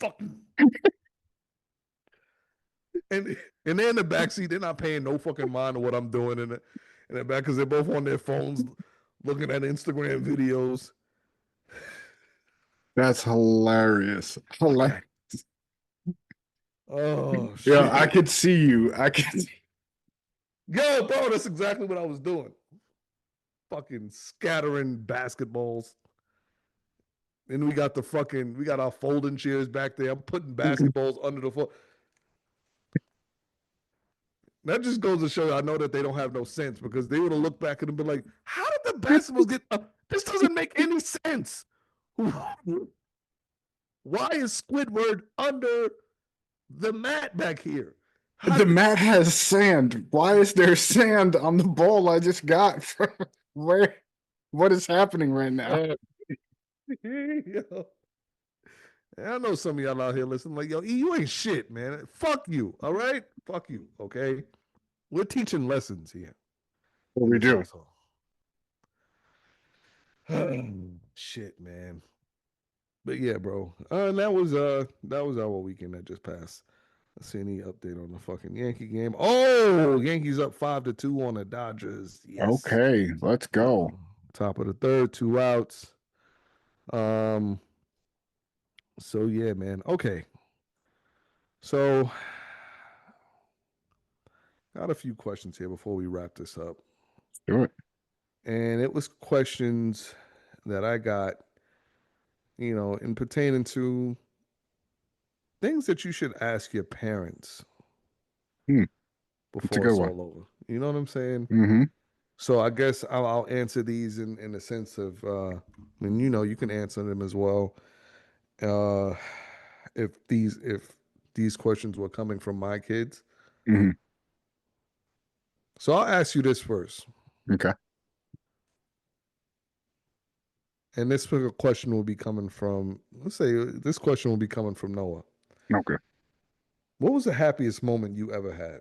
Fucking and and they're in the backseat, they're not paying no fucking mind to what I'm doing in the back because they're both on their phones looking at Instagram videos. That's hilarious. Hilarious. Oh Yeah, I shit. could see you. I could. Yo, bro, that's exactly what I was doing. Fucking scattering basketballs. Then we got our folding chairs back there. I'm putting basketballs under the floor. That just goes to show you, I know that they don't have no sense because they would have looked back and been like, how did the basketballs get up? This doesn't make any sense. Why is Squidward under The mat back here. How The did mat has sand. Why is there sand on the ball I just got from where? What is happening right now? Yo. I know some of y'all out here listening, like, yo, E, you ain't shit, man. Fuck you. All right? Fuck you. Okay. We're teaching lessons here What in we this do? household. Shit, man. But yeah, bro. That was our weekend that just passed. I see any update on the fucking Yankee game. Oh, Yankees up 5-2 on the Dodgers. Yes. Okay, let's go. Top of the third, 2 outs. Um, so yeah, man. Okay. So got a few questions here before we wrap this up. Do it. And it was questions that I got, in pertaining to things that you should ask your parents Hmm, it's a before good it's one. all over. You know what I'm saying? Mm-hmm. So I guess I'll answer these in the sense of, and you can answer them as well. Uh, if these questions were coming from my kids. Mm-hmm. So I'll ask you this first, Okay. and this question will be coming from. Let's say this question will be coming from Noah. Okay. What was the happiest moment you ever had?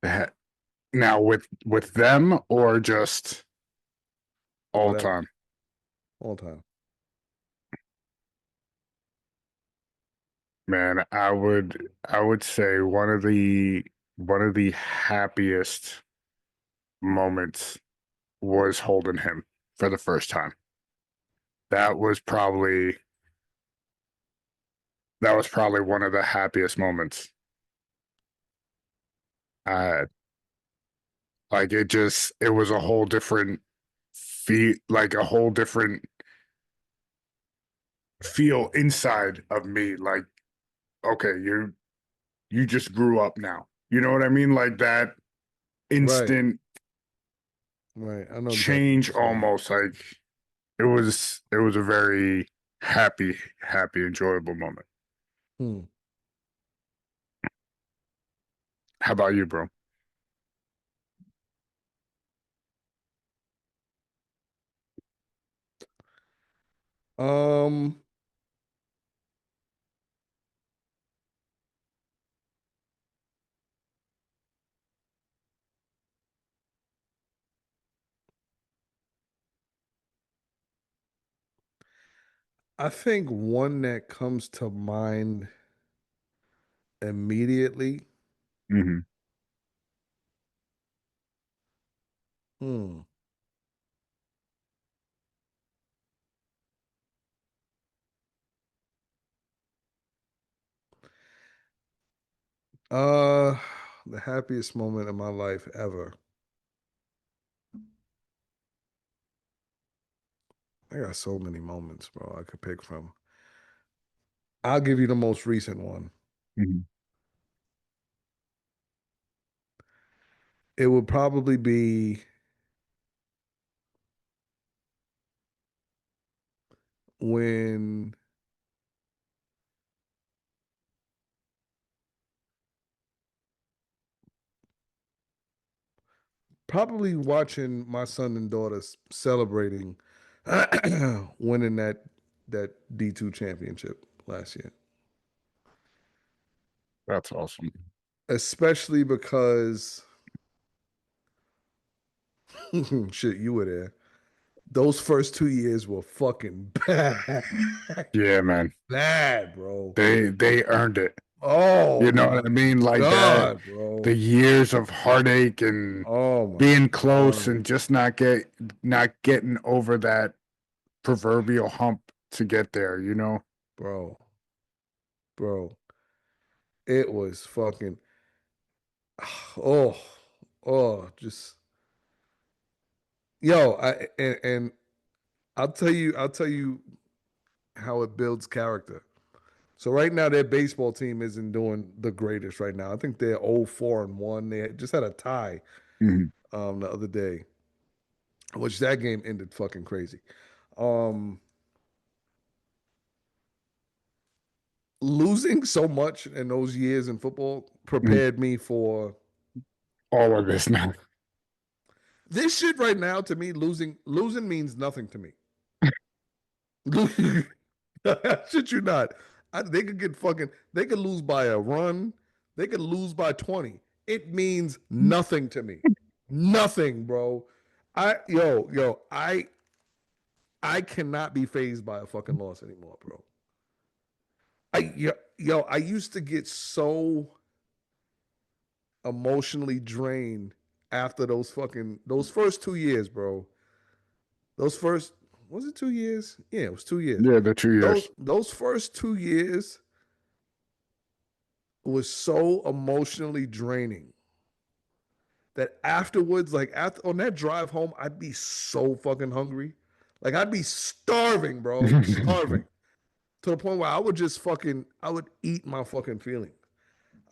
That- Now with them or just all Whatever, time? all time. Man, I would say one of the happiest moments was holding him for the first time. That was probably that was probably one of the happiest moments. I like it was a whole different like a whole different feel inside of me. Like, okay, you just grew up now. You know what I mean? Like that Right, instant right. I know exactly what change you're saying. almost like it was a very happy, enjoyable moment. Hmm. How about you, bro? Um, I think one that comes to mind immediately. Hmm. Hmm. Uh, the happiest moment of my life ever. I got so many moments, bro, I could pick from. I'll give you the most recent one. Hmm. It would probably be when probably watching my son and daughters celebrating winning that D2 championship last year. That's awesome. Especially because shit, you were there. Those first 2 years were fucking bad. Yeah, man. Bad, bro. They earned it. Oh You know my what I mean? Like that, God, the bro. years of heartache and Oh my being close God, and just not getting over that proverbial hump to get there, you know? bro. Bro. It was fucking oh, just yo, and I'll tell you how it builds character. So right now their baseball team isn't doing the greatest right now. I think they're 0-4-1. They just had a tie Hmm. the other day, which that game ended fucking crazy. Um losing so much in those years in football Mm, prepared me for all of this now. this shit right now. To me, losing means nothing to me. Shit, you not. They could get fucking. They could lose by a run. They could lose by 20. It means nothing to me. Nothing, bro. I cannot be phased by a fucking loss anymore, bro. I used to get so emotionally drained after those first 2 years, bro. Those first was it 2 years? Yeah, it was 2 years. Yeah, the 2 years. Those first 2 years was so emotionally draining that afterwards, like after on that drive home, I'd be so fucking hungry. Like I'd be starving, bro. Starving. To the point where I would eat my fucking feelings.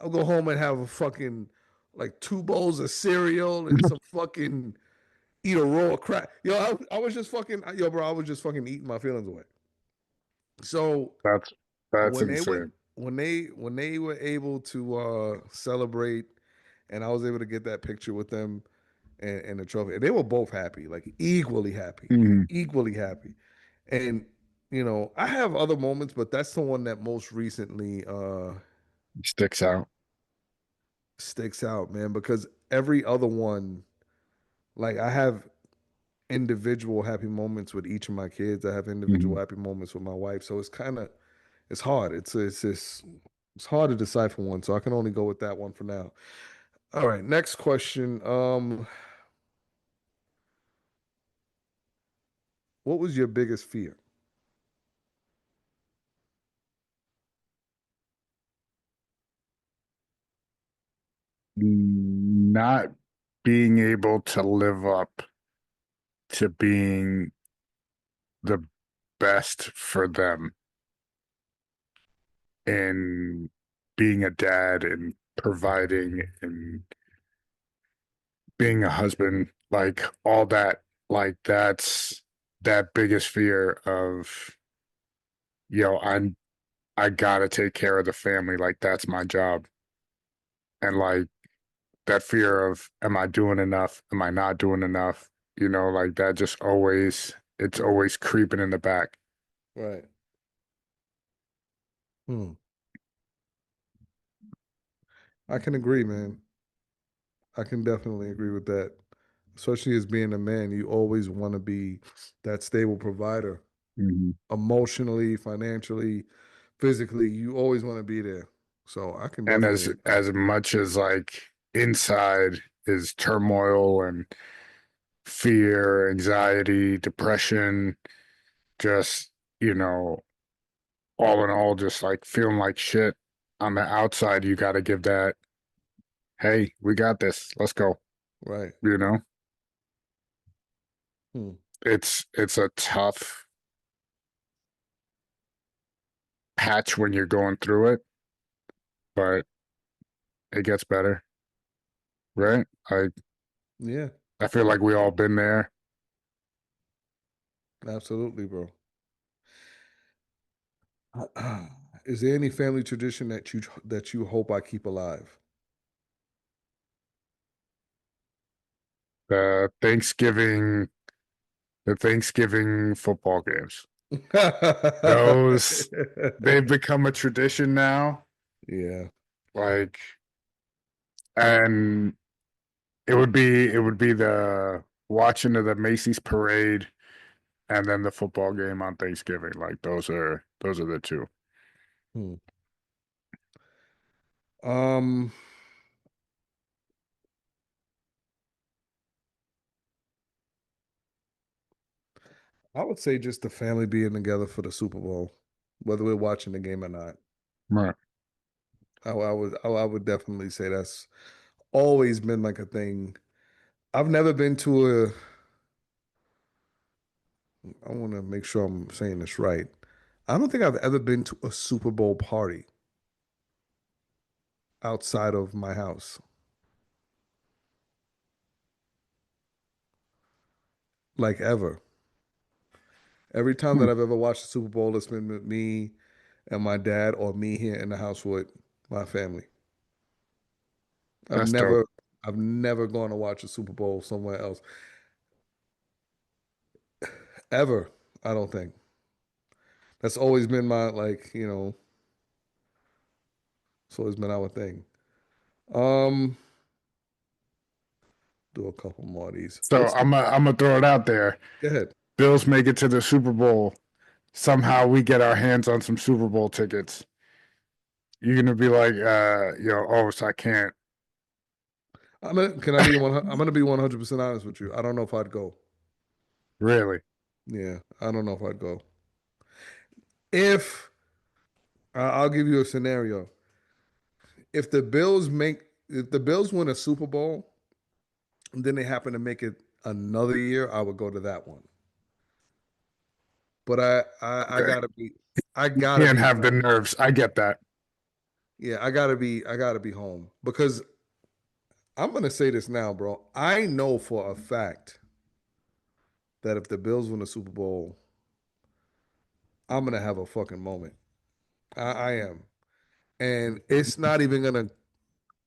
I'll go home and have a fucking like 2 bowls of cereal and some fucking eat a roll of crap. I was just fucking bro. I was just fucking eating my feelings away. So That's that's when they were insane. when they were able to celebrate, and I was able to get that picture with them and the trophy, and they were both happy, like Mhm. equally happy. And I have other moments, but that's the one that most recently Sticks out. sticks out, man, because every other one, like I have individual happy moments with each of my kids. I have individual Mhm. happy moments with my wife. So it's hard. It's hard to decipher one. So I can only go with that one for now. All right, next question. What was your biggest fear? Not being able to live up to being the best for them and being a dad and providing and being a husband, like all that, like that's that biggest fear of, I gotta take care of the family, like that's my job. And like that fear of, am I doing enough? Am I not doing enough? Like that just always, it's always creeping in the back. Right. Hmm. I can agree, man. I can definitely agree with that. Especially as being a man, you always want to be that stable provider, Mhm. emotionally, financially, physically. You always want to be there. So I can And definitely agree. as much as like inside is turmoil and fear, anxiety, depression, just, you know, all in all, just like feeling like shit on the outside, you got to give that, hey, we got this. Let's go. Right. You know, Hmm. it's a tough patch when you're going through it, but it gets better, right? Yeah, I feel like we all been there. absolutely, bro. Is there any family tradition that you hope I keep alive? The Thanksgiving, the Thanksgiving football games. Those they've become a tradition now. Yeah. Like, and it would be the watching of the Macy's parade and then the football game on Thanksgiving. Like those are the two. Hmm. Um, I would say just the family being together for the Super Bowl, whether we're watching the game or not. Right. I would definitely say that's always been like a thing. I've never been to a. I want to make sure I'm saying this right. I don't think I've ever been to a Super Bowl party outside of my house, like ever. Every time Hmm. that I've ever watched the Super Bowl, it's been with me and my dad or me here in the house with my family. I've That's dope. never I've never gone to watch a Super Bowl somewhere else ever. I don't think. That's always been my it's always been our thing. Um, do a couple more of these. So What's the I'm gonna throw it out there. Go ahead. Bills make it to the Super Bowl. Somehow we get our hands on some Super Bowl tickets. You're gonna be like, oh, so I can't Can I be one? I'm gonna be 100% honest with you. I don't know if I'd go. really. Yeah, I don't know if I'd go. If I'll give you a scenario. If the if the Bills win a Super Bowl, and then they happen to make it another year, I would go to that one. But I Okay. gotta be I gotta Can't be have the home. nerves. I get that. Yeah, I gotta be home because I'm gonna say this now, bro. I know for a fact that if the Bills win the Super Bowl, I'm gonna have a fucking moment. I am, and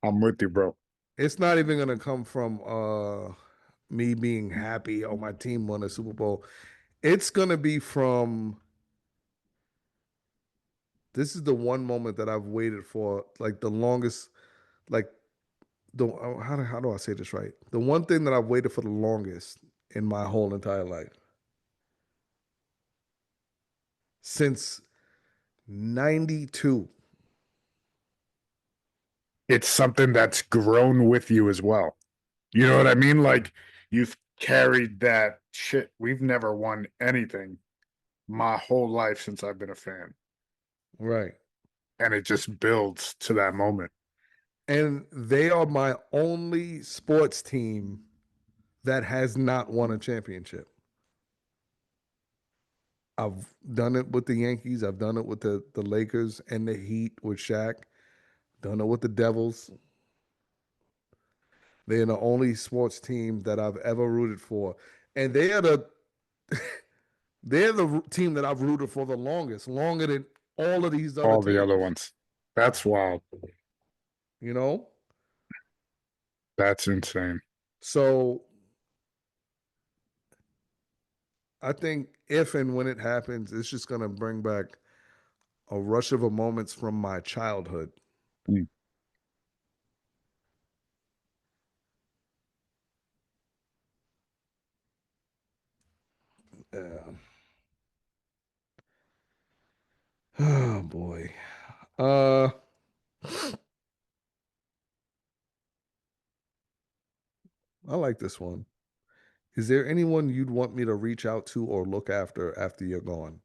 I'm with you, bro. it's not even gonna come from me being happy. Oh, my team won a Super Bowl. It's gonna be from this is the one moment that I've waited for like the longest, like how do I say this right? The one thing that I've waited for the longest in my whole entire life since '92. It's something that's grown with you as well. You know what I mean? Like you've carried that shit. We've never won anything my whole life since I've been a fan. Right. And it just builds to that moment. And they are my only sports team that has not won a championship. I've done it with the Yankees. I've done it with the Lakers and the Heat with Shaq. Done it with the Devils. They're the only sports team that I've ever rooted for, and they are they're the team that I've rooted for the longest, longer than all of these other All the other teams. ones. That's wild. You know, That's insane. so I think if and when it happens, it's just gonna bring back a rush of moments from my childhood. Mm. Yeah. Oh boy. Uh, I like this one. Is there anyone you'd want me to reach out to or look after you're gone?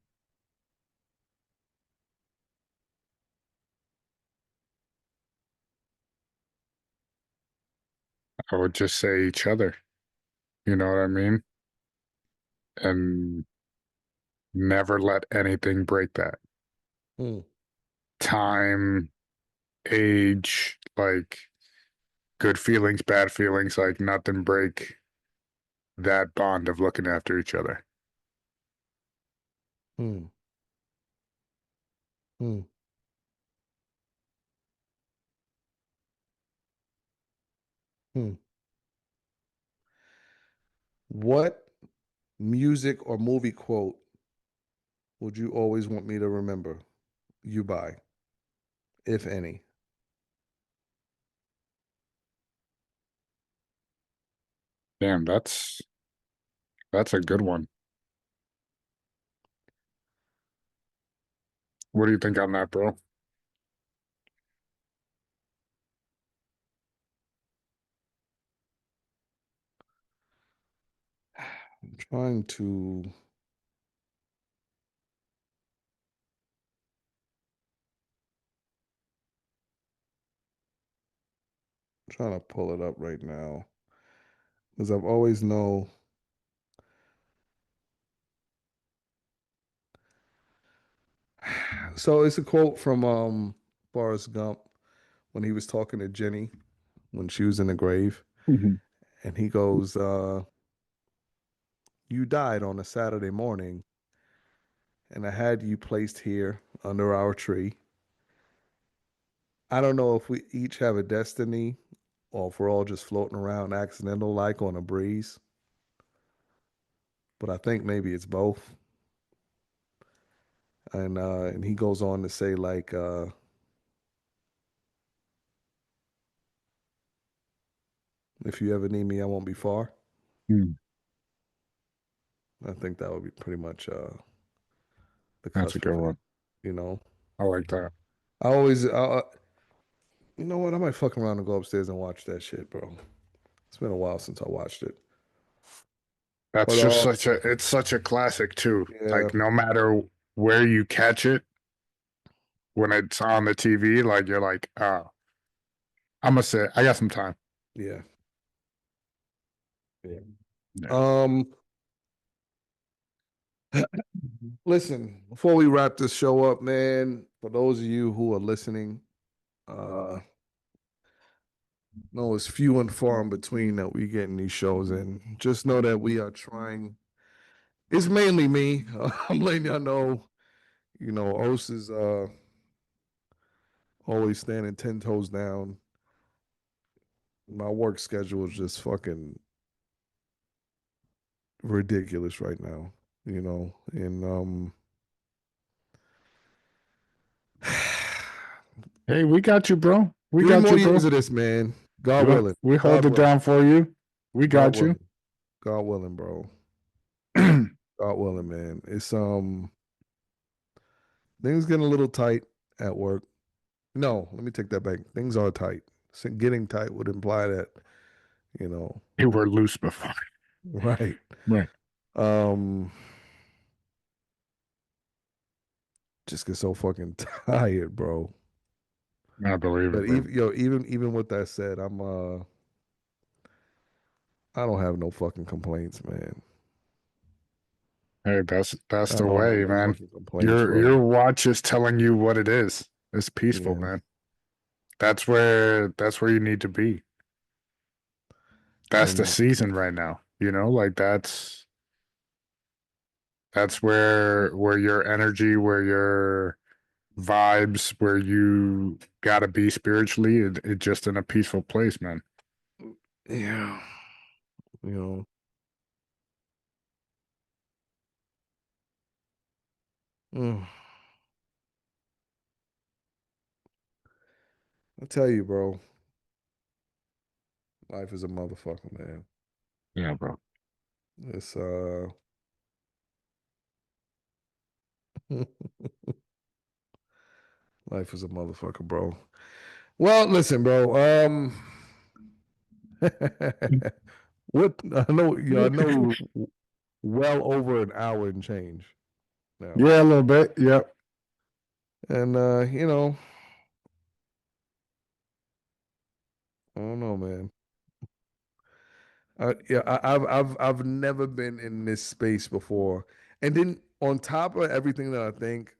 I would just say each other. You know what I mean? And never let anything break that. Hmm. Time, age, like good feelings, bad feelings, like nothing break that bond of looking after each other. Hmm. Hmm. Hmm. What music or movie quote would you always want me to remember you by, if any? Damn, that's a good one. What do you think on that, bro? I'm trying to pull it up right now because I've always know. So it's a quote from Forrest Gump when he was talking to Jenny when she was in the grave, Mhm. and he goes, "You died on a Saturday morning, and I had you placed here under our tree. I don't know if we each have a destiny or if we're all just floating around accidental like on a breeze, but I think maybe it's both. And he goes on to say like if you ever need me, I won't be far. Hmm, I think that would be pretty much the that's a cusp good of it, one. you know. I like that. I always you know what? I might fuck around and go upstairs and watch that shit, bro. It's been a while since I watched it. But That's just such a it's such a classic too. yeah, Like no matter where you catch it when it's on the TV, like you're like, oh, I'm gonna say I got some time. yeah. Yeah. Yeah. Um, listen, before we wrap this show up, man, for those of you who are listening, know it's few and far in between that we get in these shows, and just know that we are trying. It's mainly me. I'm letting y'all know, Os is always standing 10 toes down. My work schedule is just fucking ridiculous right now, and Hey, we got you, bro. We 3 more got you, years bro. of this, man. God We willing. we hold God it willing. down for you. We God got you. willing. God willing, bro. God willing, man. It's things getting a little tight at work. No, let me take that back. Things are tight. So getting tight would imply that, you know, They were loose before. right. Right. Um, just get so fucking tired, bro. I believe it, But bro. even with that said, I don't have no fucking complaints, man. Hey, that's I the don't have way, no man. fucking complaints, Your bro. watch is telling you what it is. It's peaceful, Yeah. man. That's where you need to be. That's the And season right now. Like that's where your energy, where your vibes, where you gotta be spiritually, it just in a peaceful place, man. yeah, you know, mm, I tell you, bro, life is a motherfucker, man. Yeah, bro. It's life is a motherfucker, bro. Well, listen, bro. What I know we're well over an hour and change now. Yeah, a little bit. Yep. And I don't know, man. Yeah, I've never been in this space before. And then on top of everything that I think,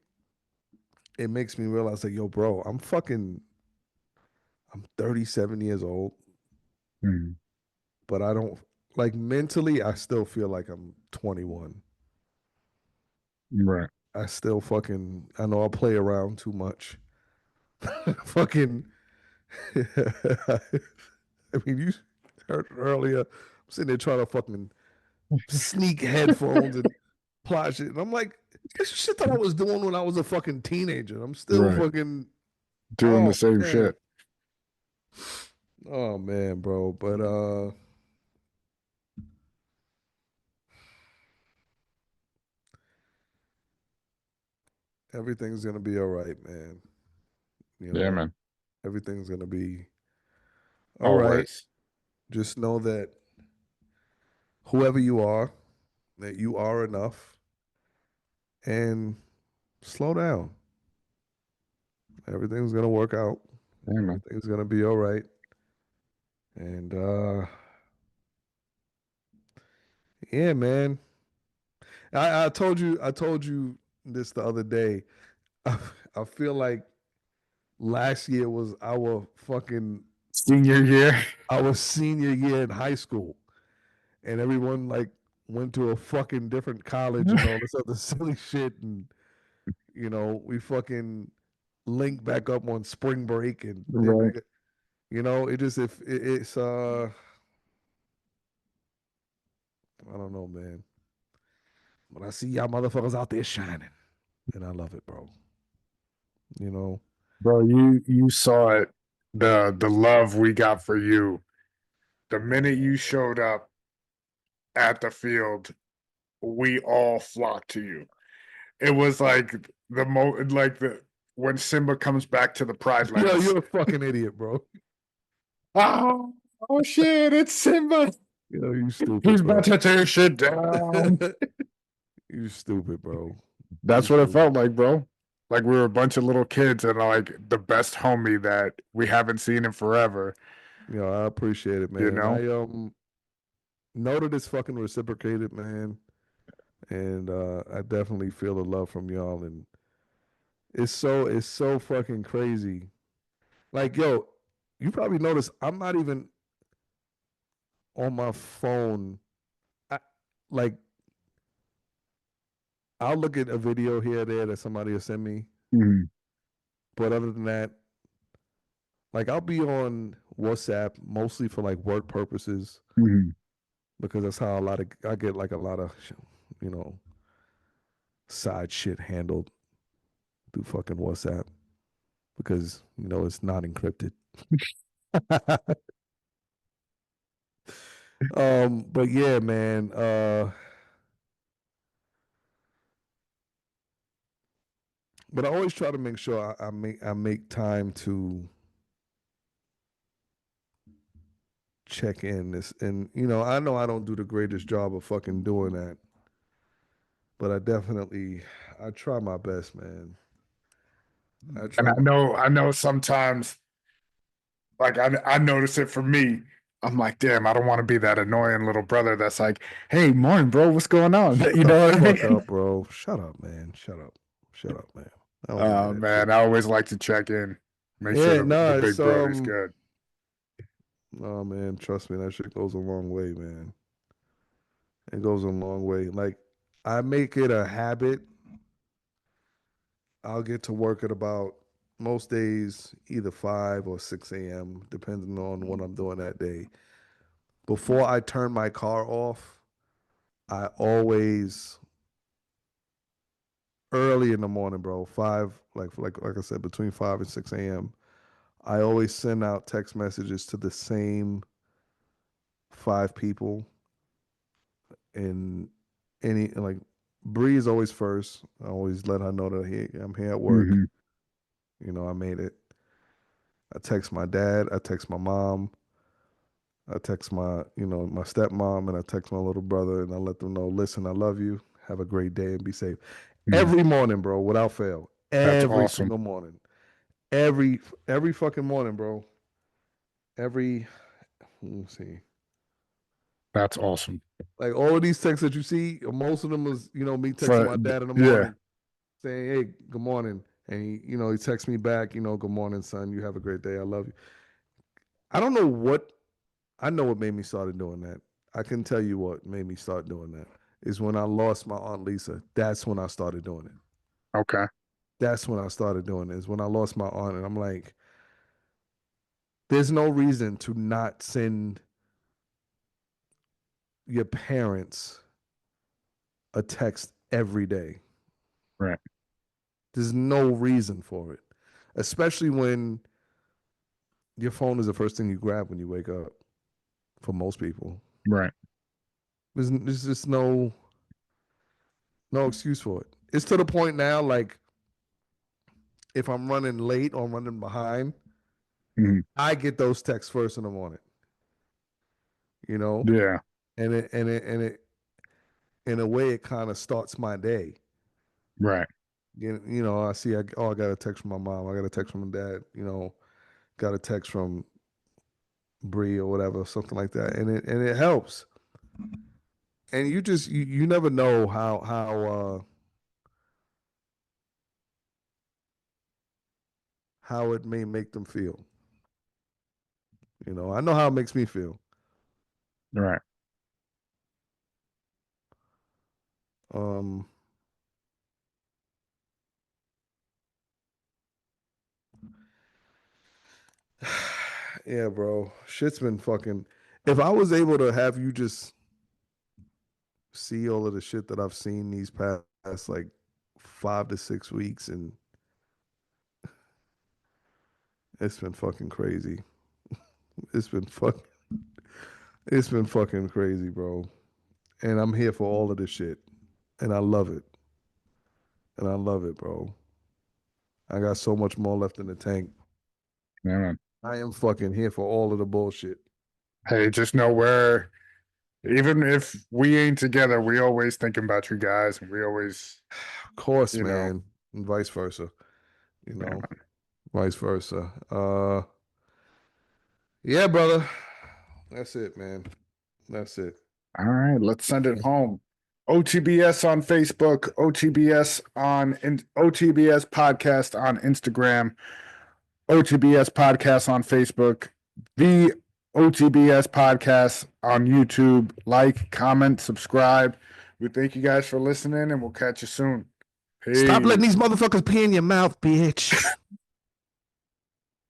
it makes me realize like, yo, bro, I'm 37 years old, Mhm. but I don't like mentally, I still feel like I'm 21. Right. I still I know I play around too much. Fucking, I mean, you heard earlier, I'm sitting there trying to fucking sneak headphones and plot shit. And I'm like, this shit that I was doing when I was a fucking teenager. I'm still Right. fucking, Doing the oh same man. shit. Oh man, bro. But everything's gonna be all right, man. You Yeah, know, man. everything's gonna be all right. Always. Just know that whoever you are, that you are enough and slow down. Everything's gonna work out. Yeah, man. Everything's gonna be all right. And yeah, man. I told you this the other day. I, I feel like last year was Senior year. our senior year in high school. And everyone like went to a fucking different college and all this other silly shit. And we fucking link back up on spring break, and then Right. it just if it's I don't know, man. But I see y'all motherfuckers out there shining, and I love it, bro. You know, Bro, you saw it, the love we got for you. The minute you showed up at the field, we all flocked to you. It was like the when Simba comes back to the Pride yo, Lands. you're a fucking idiot, bro. Oh, oh shit, it's Simba. Yo, you stupid, He's about bro. to tear shit down. You stupid, bro. You That's what it stupid. felt like, bro. Like we were a bunch of little kids and like the best homie that we haven't seen in forever, I appreciate it, you man. know? I know that it's fucking reciprocated, man. And I definitely feel the love from y'all. And it's so fucking crazy. Like, yo, you probably noticed I'm not even on my phone. I, like, I'll look at a video here or there that somebody will send me. Mhm, But other than that, like I'll be on WhatsApp mostly for like work purposes mhm. because that's how I get like a lot of you know side shit handled through fucking WhatsApp because it's not encrypted. But yeah, man. But I always try to make sure I make time to check in this, and I know I don't do the greatest job of fucking doing that, but I try my best, man. I And try my I know sometimes like I notice it for me. I'm like, damn, I don't want to be that annoying little brother that's like, hey, morning, bro, what's going on? Shut You the know what I fuck up, mean? bro. Shut up, man. Shut up. Shut up, man. I don't give you Oh that shit. man, I always like to check in, make sure Yeah, the no, it's big brody's good. oh man, trust me, that shit goes a long way, man. It goes a long way. Like I make it a habit. I'll get to work at about most days either 5 or 6 a.m., depending on what I'm doing that day. Before I turn my car off, I always early in the morning, bro. Five, like I said, between 5 and 6 a.m. I always send out text messages to the same 5 people, and like Bree is always first. I always let her know that I'm here at work. Hmm. I made it. I text my dad. I text my mom. I text my stepmom, and I text my little brother, and I let them know, listen, I love you. Have a great day and be safe. Hmm. Every morning, bro, without fail. That's Every awesome. single morning. Every fucking morning, bro. Every Let me see. That's awesome. Like all of these texts that you see, most of them was, me texting For my dad in the yeah, morning saying, "Hey, good morning." And he texts me back, "Good morning, son. You have a great day. I love you." I don't know what I know what made me started doing that. I can tell you what made me start doing that is when I lost my aunt Lisa. That's when I started doing it. okay, That's when I started doing it. Is when I lost my aunt, and I'm like, there's no reason to not send your parents a text every day. right, There's no reason for it, especially when your phone is the first thing you grab when you wake up. For most people, right. there's just no excuse for it. It's to the point now, like if I'm running late or I'm running behind, Mhm. I get those texts first in the morning. You know, Yeah, and it in a way it kind of starts my day. right. I see. I got a text from my mom. I got a text from my dad. Got a text from Bree or whatever, something like that, and it helps. And you never know how it may make them feel. I know how it makes me feel. Right. Um, Yeah, bro. Shit's been fucking. If I was able to have you just see all of the shit that I've seen these past like 5 to 6 weeks, and it's been fucking crazy. It's been fuck. It's been fucking crazy, bro. And I'm here for all of this shit, and I love it. And I love it, bro. I got so much more left in the tank. Yeah, man. I am fucking here for all of the bullshit. Hey, just know where, even if we ain't together, we always thinking about you guys, and we always, Of course, you know, man, and vice versa. You yeah, know, man. vice versa. Yeah, brother. That's it, man. That's it. All right, let's send it home. OTBS on Facebook, OTBS podcast on Instagram, OTBS podcast on Facebook, the OTBS podcast on YouTube. Like, comment, subscribe. We thank you guys for listening, and we'll catch you soon. Stop letting these Peace. motherfuckers pee in your mouth, bitch.